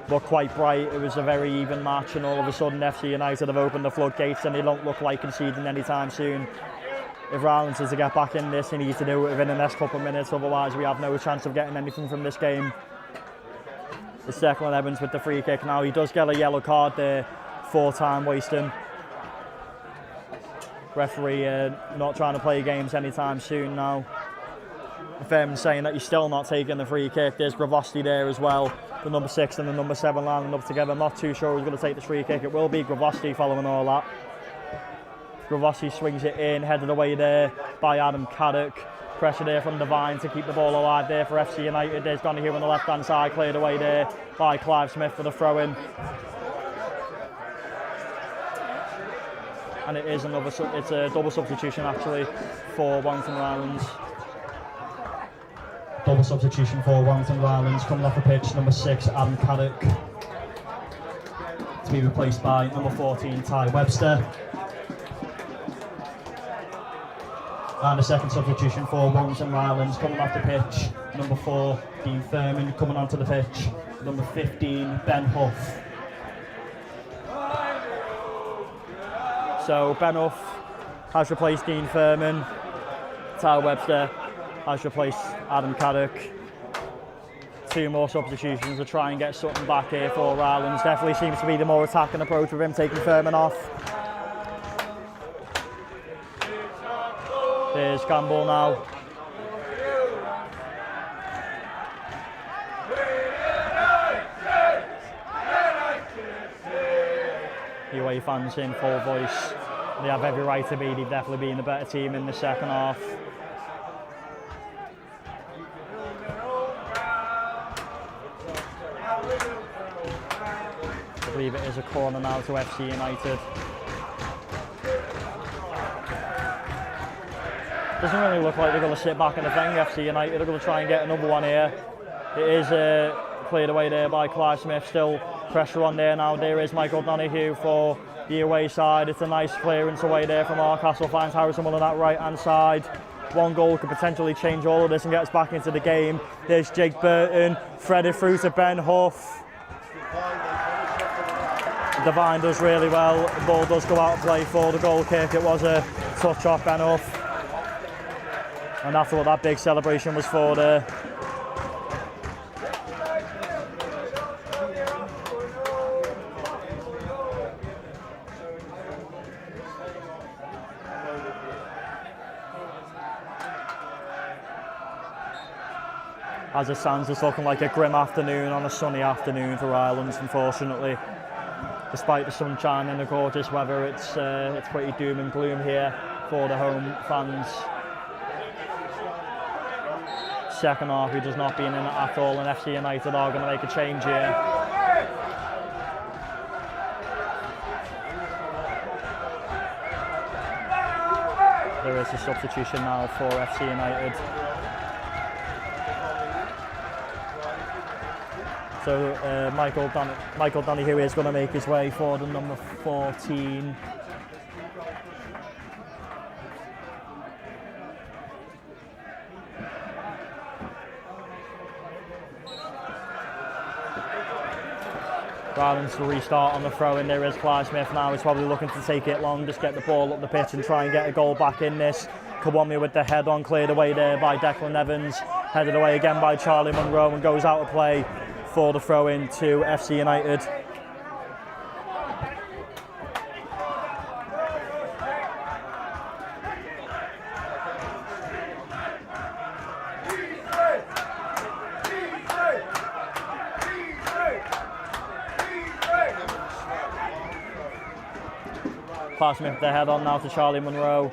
Speaker 2: were quite bright. It was a very even match, and all of a sudden FC United have opened the floodgates and they don't look like conceding anytime soon. If Rylands is to get back in this, he needs to do it within the next couple of minutes, otherwise we have no chance of getting anything from this game. It's Declan Evans with the free kick now. He does get a yellow card there for time wasting. Referee not trying to play games anytime soon now. If Evans saying that he's still not taking the free kick, there's Gravosti there as well. The number 6 and the number 7 lining up together. I'm not too sure who's going to take this free kick. It will be Gravosti following all that. Gravosti swings it in, headed away there by Adam Caddick. Pressure there from Devine to keep the ball alive there for FC United. There's Donahue on the left-hand side, cleared away there by Clive Smith for the throw-in. And it is it's a double substitution actually for Warrington Rylands. Double substitution for Warrington Rylands. Coming off the pitch, number 6, Adam Caddick, to be replaced by number 14, Ty Webster. And a second substitution for Warrington Rylands, coming off the pitch, number 4, Dean Furman. Coming onto the pitch, number 15, Ben Huff. So Ben Huff has replaced Dean Furman. Ty Webster has replaced Adam Caddick. 2 more substitutions to try and get something back here for Rylands. Definitely seems to be the more attacking approach with him taking Furman off. There's Gamble now. the away fans in full voice. They have every right to be. They've definitely been the better team in the second half. I believe it is a corner now to FC United. Doesn't really look like they're going to sit back in the thing. FC United are going to try and get another one here. It is cleared away there by Clive Smith. Still pressure on there now. There is Michael Donahue for the away side. It's a nice clearance away there from Arkastle. Finds Harrison on that right hand side. One goal could potentially change all of this and get us back into the game. There's Jake Burton, threaded through to Ben Huff. Devine does really well. The ball does go out of play for the goal kick. It was a touch off Ben Huff. And that's what that big celebration was for there. As it stands, it's looking like a grim afternoon on a sunny afternoon for Rylands, unfortunately. Despite the sunshine and the gorgeous weather, it's pretty doom and gloom here for the home fans. Second half, he does not being in it at all, and FC United are going to make a change here. There is a substitution now for FC United. So Michael Donahue is going to make his way for the number 14. Rylands to restart on the throw in. There is Clive Smith now. He's probably looking to take it long, just get the ball up the pitch and try and get a goal back in this. Kawami with the head on, cleared away there by Declan Evans. Headed away again by Charlie Munro and goes out of play for the throw in to FC United. Clive Smith the head on now to Charlie Munro.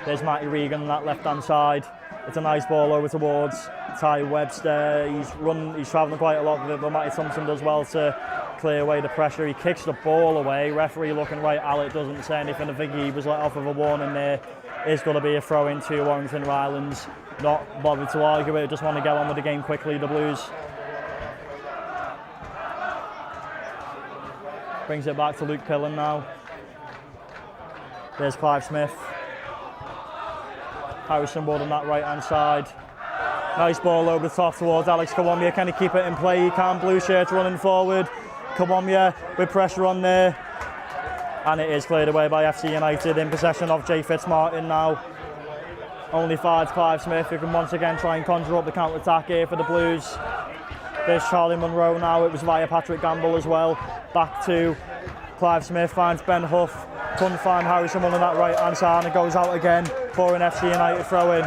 Speaker 2: There's Matty Regan on that left hand side. It's a nice ball over towards Ty Webster. He's travelling quite a lot with it, but Matty Thompson does well to clear away the pressure. He kicks the ball away. Referee looking right at it, doesn't say anything. I think he was let off of a warning there. Is going to be a throw into Warrington Rylands. Not bothered to argue it, just want to get on with the game quickly, the Blues. Brings it back to Luke Pillen now. There's Clive Smith. Harrison Wood on that right hand side. Nice ball over the top towards Alex Kawamia. Can he keep it in play? He can. Blue shirts running forward. Kawamia with pressure on there. And it is cleared away by FC United in possession of Jay Fitzmartin now. Only finds Clive Smith, who can once again try and conjure up the counter-attack here for the Blues. There's Charlie Munro now. It was via Patrick Gamble as well. Back to Clive Smith, finds Ben Huff. Couldn't find Harrison on that right hand side, and it goes out again for an FC United throw in.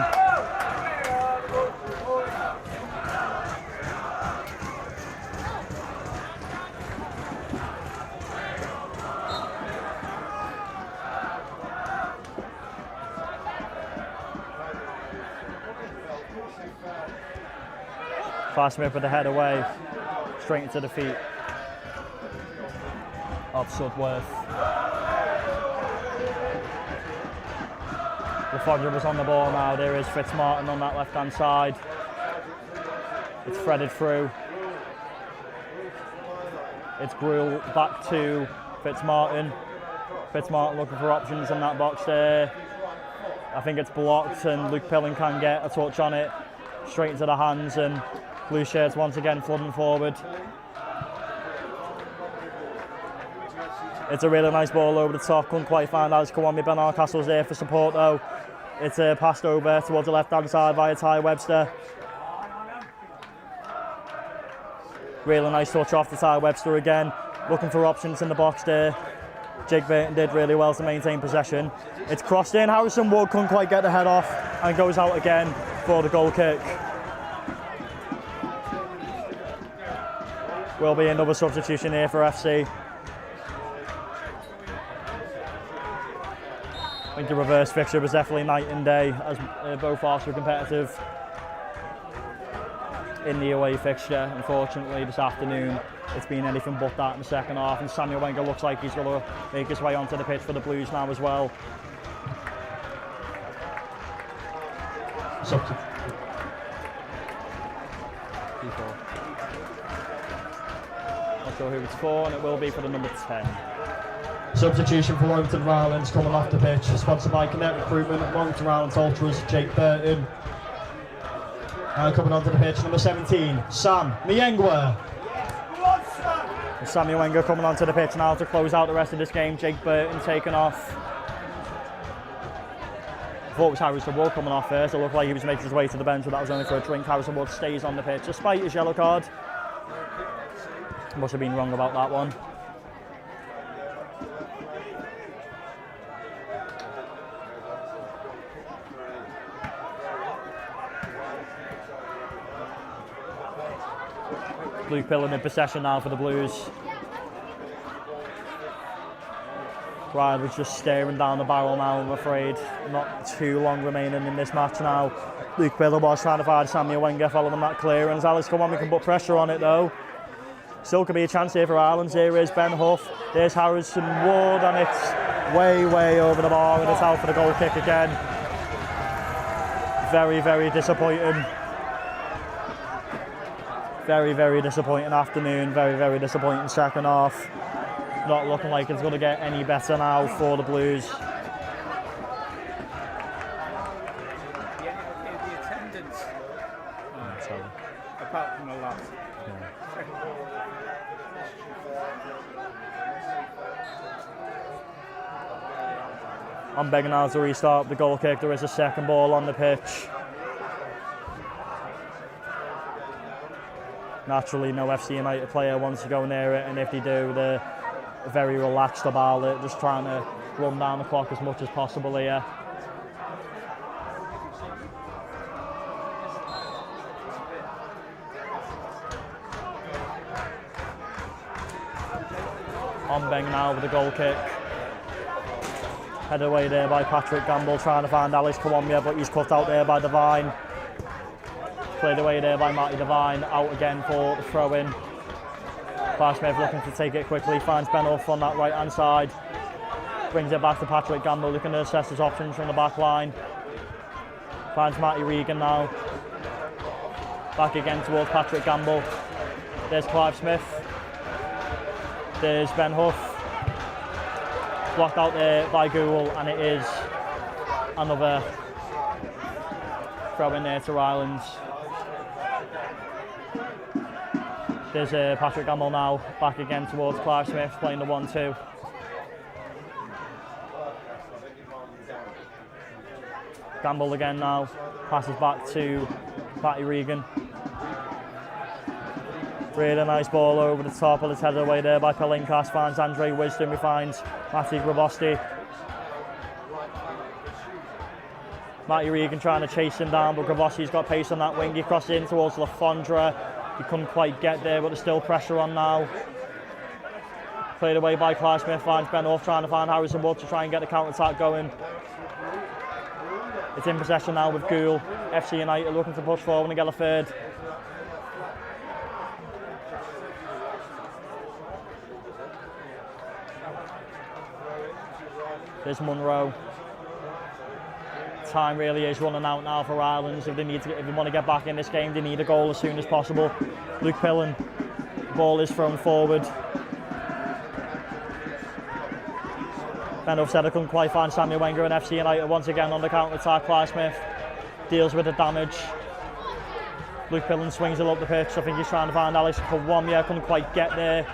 Speaker 2: Clive Smith with the head away, straight into the feet of Sudworth. LaFoggia was on the ball now. There is Fitzmartin on that left hand side. It's threaded through. It's Gruel back to Fitzmartin. Fitzmartin looking for options in that box there. I think it's blocked and Luke Pillen can get a touch on it. Straight into the hands, and Blue shirts once again flooding forward. It's a really nice ball over the top. Couldn't quite find Alex Kawami. Ben Arkastle's there for support though. It's passed over towards the left hand side via Ty Webster. Really nice touch off to Ty Webster again. Looking for options in the box there. Jake Burton did really well to maintain possession. It's crossed in. Harrison Wood couldn't quite get the head off and goes out again for the goal kick. Will be another substitution here for FC. I think the reverse fixture was definitely night and day, as both halves were competitive. In the away fixture, unfortunately, this afternoon, it's been anything but that in the second half, and Samuel Wenger looks like he's going to make his way onto the pitch for the Blues now as well. Not sure who it's for, and it will be for the number 10. Substitution for Warrington Rylands coming off the pitch, sponsored by Connect Recruitment, Warrington Rylands Ultras, Jake Burton. And coming onto the pitch, number 17, Sam Miengwa. Samuel Wenger coming onto the pitch now to close out the rest of this game. Jake Burton taken off. I thought it was Harrison Wood coming off first. It looked like he was making his way to the bench, but that was only for a drink. Harrison Wood stays on the pitch despite his yellow card. Must have been wrong about that one. Luke Pillen in possession now for the Blues. Ryan was just staring down the barrel now, I'm afraid. Not too long remaining in this match now. Luke Pillen was trying to find Samuel Wenger following that clearance. Alex, come on, we can put pressure on it though. Still could be a chance here for Ireland. Here is Ben Huff. There's Harrison Wood, and it's way, way over the bar, and it's out for the goal kick again. Very, very disappointing. Very, very disappointing afternoon. Very, very disappointing second half. Not looking like it's going to get any better now for the Blues.
Speaker 1: The attendance.
Speaker 2: Sorry.
Speaker 1: Apart from the last.
Speaker 2: I'm begging now to restart the goal kick. There is a second ball on the pitch. Naturally, no FC United player wants to go near it, and if they do, they're very relaxed about it, just trying to run down the clock as much as possible here. Ombeng now with the goal kick. Head away there by Patrick Gamble, trying to find Alex Kawamia, but he's cut out there by Devine. Played away there by Matty Devine, out again for the throw-in. Clark Smith looking to take it quickly, finds Ben Huff on that right-hand side. Brings it back to Patrick Gamble, looking to assess his options from the back line. Finds Matty Regan now. Back again towards Patrick Gamble. There's Clive Smith. There's Ben Huff. Blocked out there by Google, and it is another throw in there to Rylands. There's Patrick Gamble now, back again towards Clive Smith, playing the 1-2. Gamble again now, passes back to Matty Regan. Really nice ball over the top, of it's headed away there by Pelinkas, finds Andre Wisdom, he finds Matty Gravosti. Matty Regan trying to chase him down, but Gravosti's got pace on that wing. He crosses in towards Lafondra. He couldn't quite get there, but there's still pressure on now. Played away by Clark Smith, finds Ben Huff, trying to find Harrison Wood to try and get the counter-attack going. It's in possession now with Gould. FC United looking to push forward and get a third. There's Munro. Time really is running out now for Rylands. If they want to get back in this game, they need a goal as soon as possible. Luke Pillen, the ball is thrown forward. Ben Huff said I couldn't quite find Samuel Wenger, and FC United once again on the counter-attack. Clive Smith deals with the damage. Luke Pillen swings it up the pitch. I think he's trying to find Alex Kawamia, couldn't quite get there.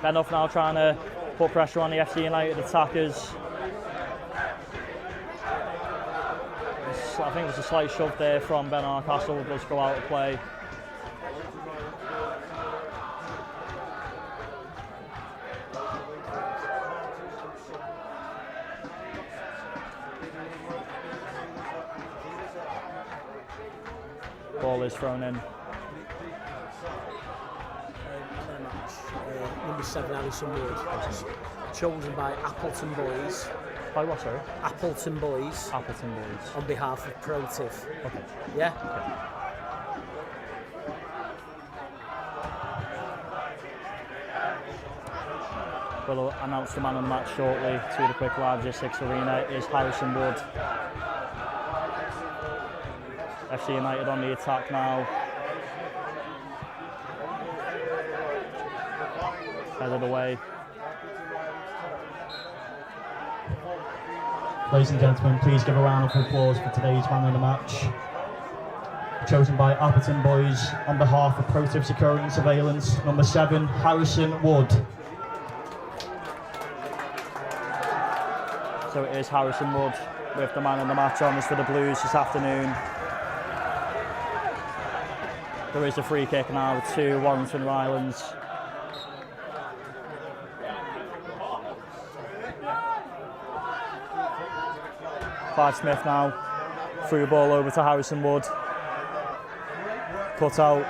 Speaker 2: Ben Huff now trying to put pressure on the FC United attackers. I think there's a slight shove there from Ben Hardcastle, does go out of play. Ball is thrown in.
Speaker 6: Number 7, Alison Wood, chosen by Appleton Boys.
Speaker 2: By what, sorry?
Speaker 6: Appleton Boys.
Speaker 2: Appleton Boys.
Speaker 6: On behalf of ProTIF.
Speaker 2: Okay.
Speaker 6: Yeah?
Speaker 2: We'll announce the man on the match shortly. To the quick live G6 Arena is Harrison Wood. FC United on the attack now. Headed away.
Speaker 7: Ladies and gentlemen, please give a round of applause for today's man of the match. Chosen by Appleton Boys on behalf of ProTIF Security and Surveillance, number 7, Harrison Wood.
Speaker 2: So it is Harrison Wood with the man of the match on us for the Blues this afternoon. There is a free kick now to Warrington Rylands. Clive Smith now, through ball over to Harrison Wood. Cut out.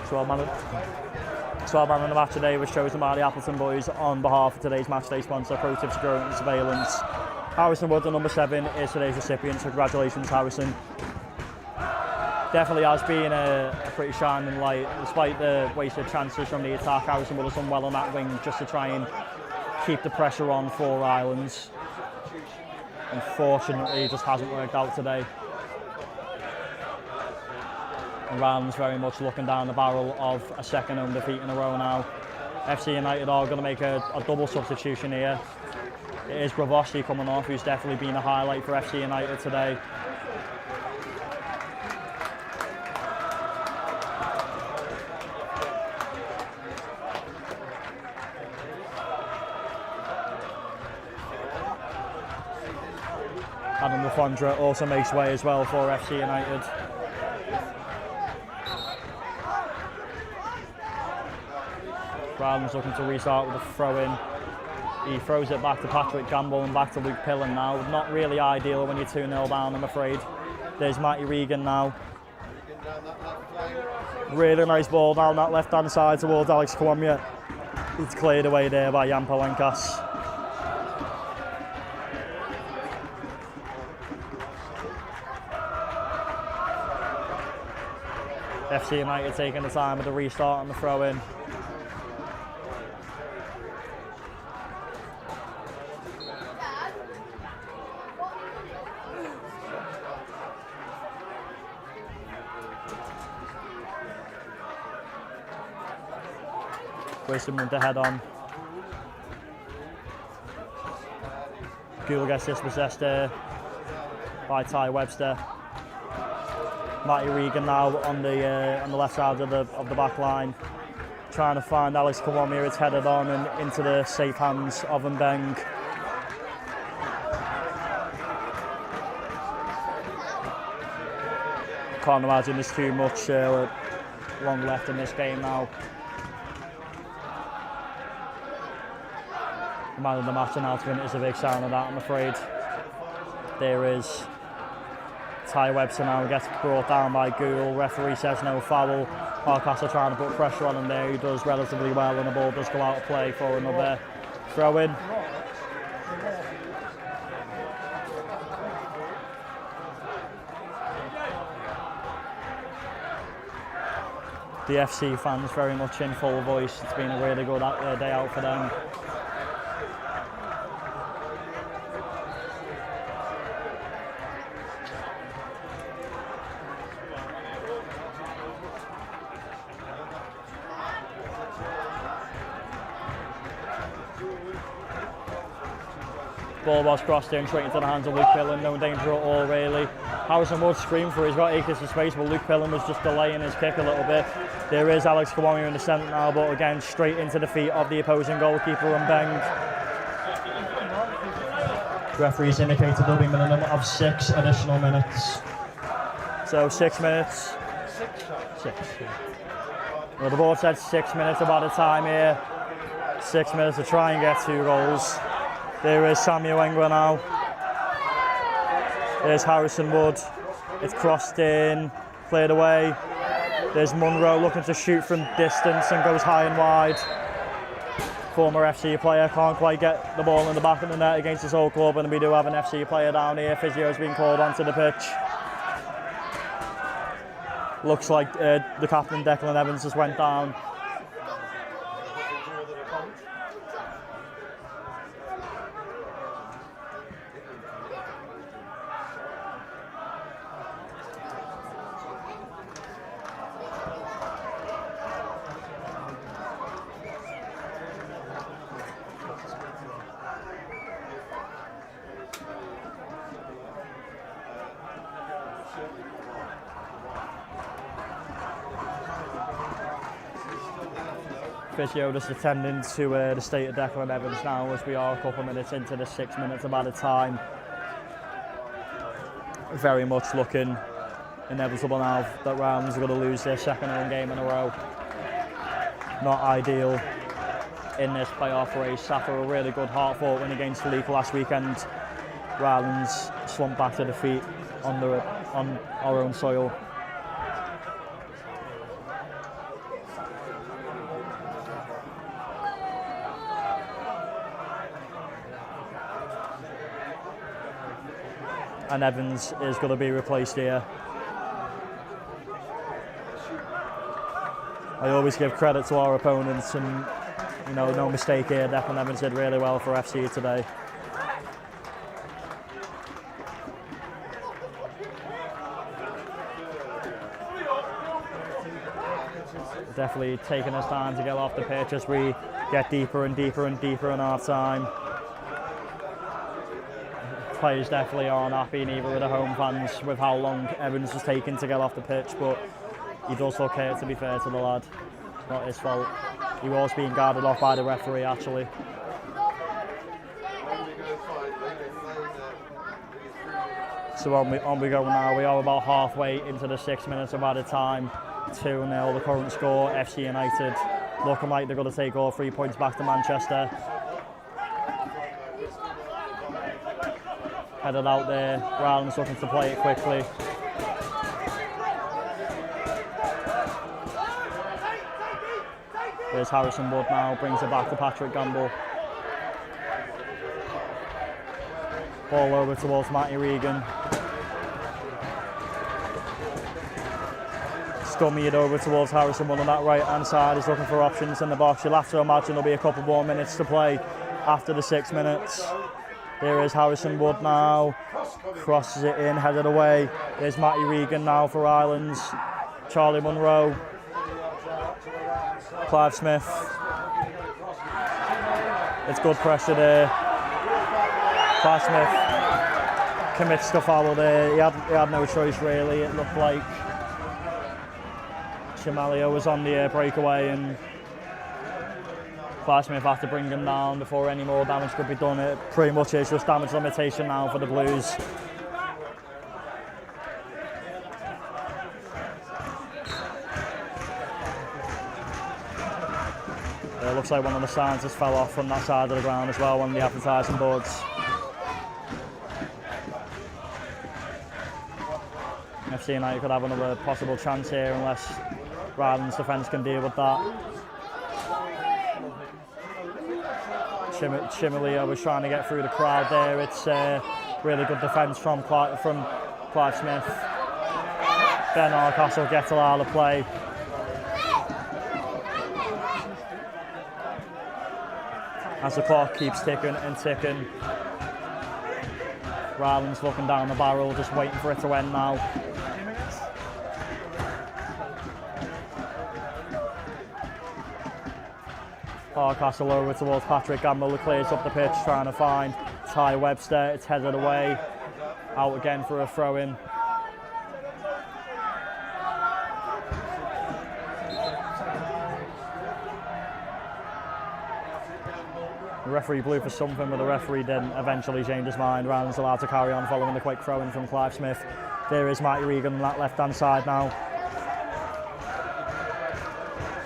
Speaker 2: So our man of the match today was chosen by the Appleton Boys on behalf of today's matchday sponsor, ProTIF Security and Surveillance. Harrison Wood, the number 7, is today's recipient, so congratulations, Harrison. Definitely has been a pretty shining light. Despite the wasted chances from the attack, Harrison Wood has done well on that wing just to try and keep the pressure on for Rylands. Unfortunately, it just hasn't worked out today. And Rylands very much looking down the barrel of a second home defeat in a row now. FC United are going to make a double substitution here. It is Gravoski coming off, who's definitely been a highlight for FC United today. Adam Lafondra also makes way as well for FC United. Rylands looking to restart with a throw-in. He throws it back to Patrick Gamble and back to Luke Pillen now. Not really ideal when you're 2-0 down, I'm afraid. There's Matty Regan now. Really nice ball down that left-hand side towards Alex Kwamya. It's cleared away there by Jan Palenkas. FC United taking the time with the restart and the throw-in. Wasting with the head on. Gould gets dispossessed there by Ty Webster. Matty Regan now on the left side of the back line, trying to find Alex Kawamir. It's headed on and into the safe hands of Mbeng. Can't imagine there's too much long left in this game now. The man of the match announcement is a big sign of that, I'm afraid. There is Ty Webster now gets brought down by Gould. Referee says no foul. Hardcastle trying to put pressure on him there. He does relatively well, and the ball does go out of play for another throw in. The FC fans very much in full voice. It's been a really good day out for them. Ball was crossed in straight into the hands of Luke Pillen. No danger at all, really. Harrison Wood screamed for it. He's got acres of space, but Luke Pillen was just delaying his kick a little bit. There is Alex Kawamir in the centre now, but again, straight into the feet of the opposing goalkeeper, Mbeng.
Speaker 7: Referees indicated there'll be a minimum of 6 additional minutes.
Speaker 2: So 6 minutes. 6. Yeah. Well, the board said 6 minutes about the time here. 6 minutes to try and get 2 goals. There is Samuel Engler now. There's Harrison Wood. It's crossed in, cleared away. There's Munro looking to shoot from distance and goes high and wide. Former FC player can't quite get the ball in the back of the net against his old club, and we do have an FC player down here. Physio's been called onto the pitch. Looks like the captain, Declan Evans, just went down. Physio just attending to the state of Declan Evans now, as we are a couple of minutes into the 6 minutes of added time. Very much looking inevitable now that Rylands are going to lose their second home game in a row. Not ideal in this playoff race. After a really good hard-fought win against Leek last weekend, Rylands slumped back to defeat on our own soil. And Evans is going to be replaced here. I always give credit to our opponents, and no mistake here. Declan Evans did really well for FC today. Definitely taking his time to get off the pitch as we get deeper and deeper and deeper in our time. Players definitely aren't happy, neither with the home fans, with how long Evans has taken to get off the pitch, but he does look here, to be fair to the lad. Not his fault. He was being guarded off by the referee, actually. So on we go now. We are about halfway into the 6 minutes of added time. 2-0 the current score. FC United looking like they're going to take all 3 points back to Manchester. Headed out there, Rylands looking to play it quickly. There's Harrison Wood now, brings it back to Patrick Gamble. Ball over towards Matty Regan. Scummy it over towards Harrison Wood on that right hand side. He's looking for options in the box. You'll have to imagine there'll be a couple more minutes to play after the 6 minutes. There is Harrison Wood now, crosses it in, headed away. There's Matty Regan now for Rylands. Charlie Munro. Clive Smith. It's good pressure there. Clive Smith commits the foul there. He had no choice really. It looked like Chimalio was on the breakaway, and Clive Smith had to bring him down before any more damage could be done. It pretty much is just damage limitation now for the Blues. It looks like one of the signs just fell off from that side of the ground as well, one of the advertising boards. FC United could have another possible chance here unless Rylands' defence can deal with that. Chimalio was trying to get through the crowd there. It's really good defence from Clive Smith. Ben Hardcastle gets a lot of play. As the clock keeps ticking and ticking. Rylands looking down the barrel, just waiting for it to end now. Hardcastle over towards Patrick Gamble, who clears up the pitch, trying to find Ty Webster. It's headed away. Out again for a throw-in. The referee blew for something, but the referee didn't eventually change his mind. Rylands allowed to carry on following the quick throw-in from Clive Smith. There is Matty Regan on that left-hand side now.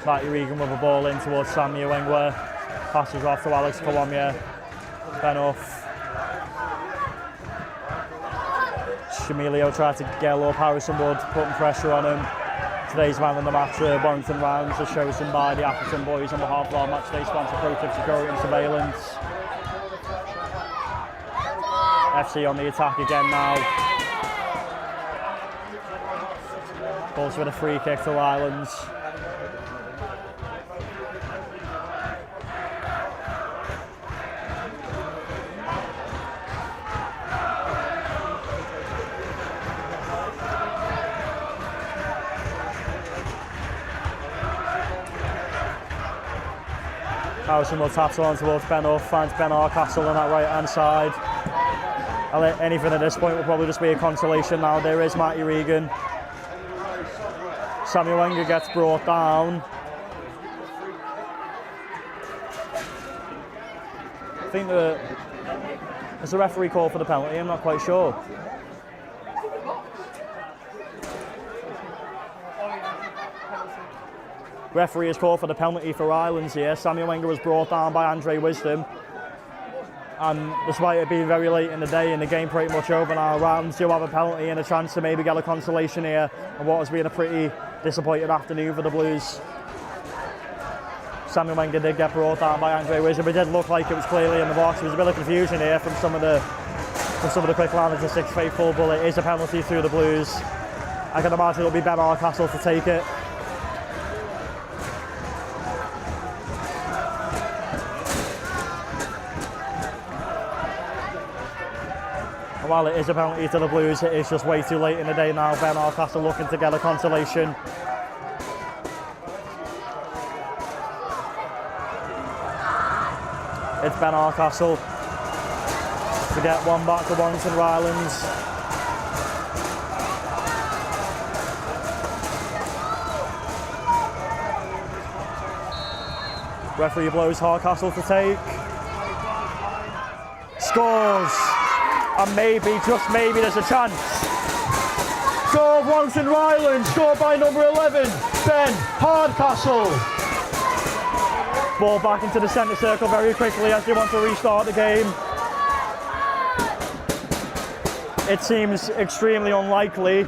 Speaker 2: Matty Regan with a ball in towards Samuel Engler. Passes off to Alex Kawamia. Benoff. Shamilio tried to get up. Harrison Wood putting pressure on him. Today's man in the match, Warrington Rylands, is chosen by the Appleton boys on behalf of our match day sponsor, Protip Security and Surveillance. FC on the attack again now. Balls with a free kick to Rylands. Harrison will tap on towards Benoff, finds Ben Castle on that right hand side. Anything at this point will probably just be a consolation now. There is Matty Regan. Samuel Wenger gets brought down. I think there's a referee call for the penalty, I'm not quite sure. Referee has called for the penalty for Rylands here. Samuel Wenger was brought down by Andre Wisdom. And despite it being very late in the day and the game pretty much over now, Rylands do have a penalty and a chance to maybe get a consolation here on what has been a pretty disappointing afternoon for the Blues. Samuel Wenger did get brought down by Andre Wisdom. It did look like it was clearly in the box. There was a bit of confusion here from some of the quick landers of Six faithful, but it is a penalty through the Blues. I can imagine it'll be Ben Castle to take it. While it is a penalty to the Blues, it is just way too late in the day now. Ben Castle looking to get a consolation. It's Ben Castle to get one back to Warrington Rylands. Referee blows Hardcastle to take. Scores! And maybe, just maybe, there's a chance. Goal of Warrington Rylands, scored by number 11, Ben Hardcastle. Ball back into the centre circle very quickly as they want to restart the game. It seems extremely unlikely,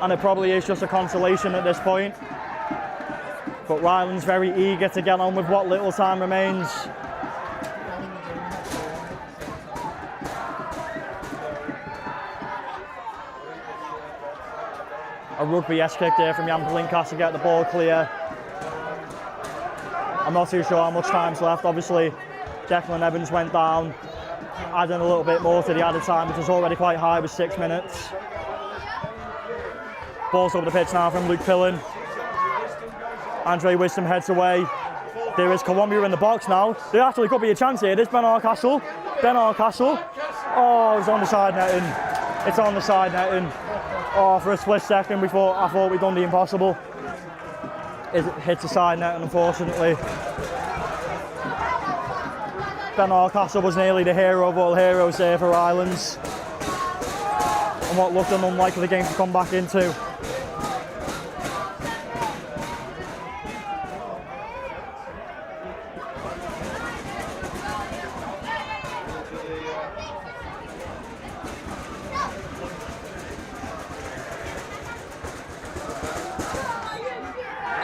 Speaker 2: and it probably is just a consolation at this point. But Rylands very eager to get on with what little time remains. A rugby-esque kick there from Jan Palinkas to get the ball clear. I'm not too sure how much time's left. Obviously, Declan Evans went down, adding a little bit more to the added time, which was already quite high with 6 minutes. Ball's over the pitch now from Luke Pillen. Andre Wisdom heads away. There is Columbia in the box now. There actually could be a chance here. There's Ben Castle. Ben Castle. Oh, it's on the side netting. It's on the side netting. Oh, for a split second I thought we'd done the impossible. It hits the side net, and unfortunately Ben Castle was nearly the hero of all heroes there for Rylands, and what looked an unlikely game to come back into.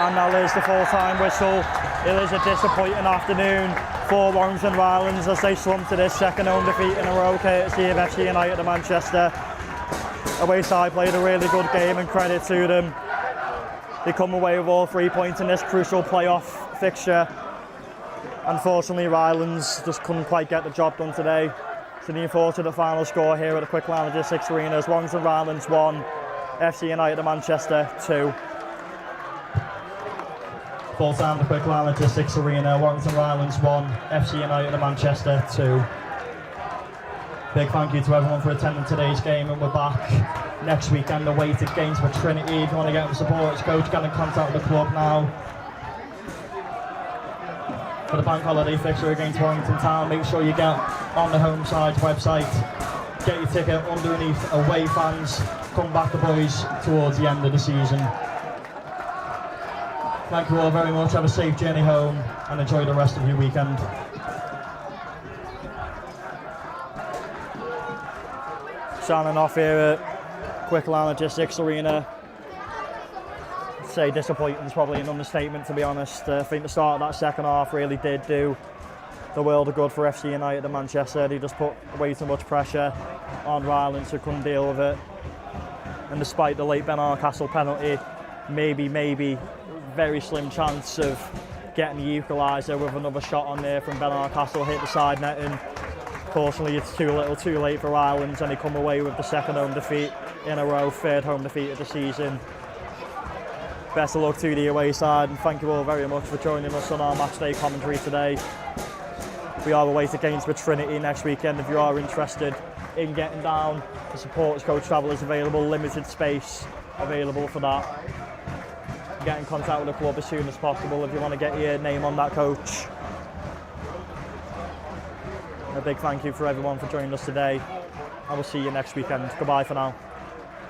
Speaker 2: And now there's the full-time whistle. It is a disappointing afternoon for Warrington Rylands as they slump to this second home defeat in a row, courtesy of FC United of Manchester. Away side played a really good game, and credit to them. They come away with all 3 points in this crucial playoff fixture. Unfortunately, Rylands just couldn't quite get the job done today. So the unfortunate final score here at the Quick Land Logistics Arena is Warrington Rylands 1, FC United of Manchester 2.
Speaker 7: Full time the Quick Land Logistics Arena, Warrington Rylands 1, FC United of Manchester 2. Big thank you to everyone for attending today's game, and we're back next weekend away to Gainsborough Trinity. If you want to get the support coach, get in contact with the club now. For the bank holiday fixture against Warrington Town, make sure you get on the home side's website, get your ticket underneath away fans, come back the boys towards the end of the season. Thank you all very much. Have a safe journey home and enjoy the rest of your weekend.
Speaker 2: Signing off here at Quickland Logistics Arena. I'd say disappointing is probably an understatement, to be honest. I think the start of that second half really did do the world of good for FC United and Manchester. They just put way too much pressure on Rylands, who couldn't deal with it. And despite the late Ben Castle penalty, maybe very slim chance of getting the equaliser with another shot on there from Ben Castle, hit the side net, and unfortunately it's too little too late for Rylands, and they come away with the second home defeat in a row, third home defeat of the season. Best of luck to the away side, and thank you all very much for joining us on our matchday commentary today. We are away to Gainsborough Trinity next weekend. If you are interested in getting down, the supporters coach travel is available, limited space available for that. Get in contact with the club as soon as possible if you want to get your name on that coach. A big thank you for everyone for joining us today. I will see you next weekend. Goodbye for now.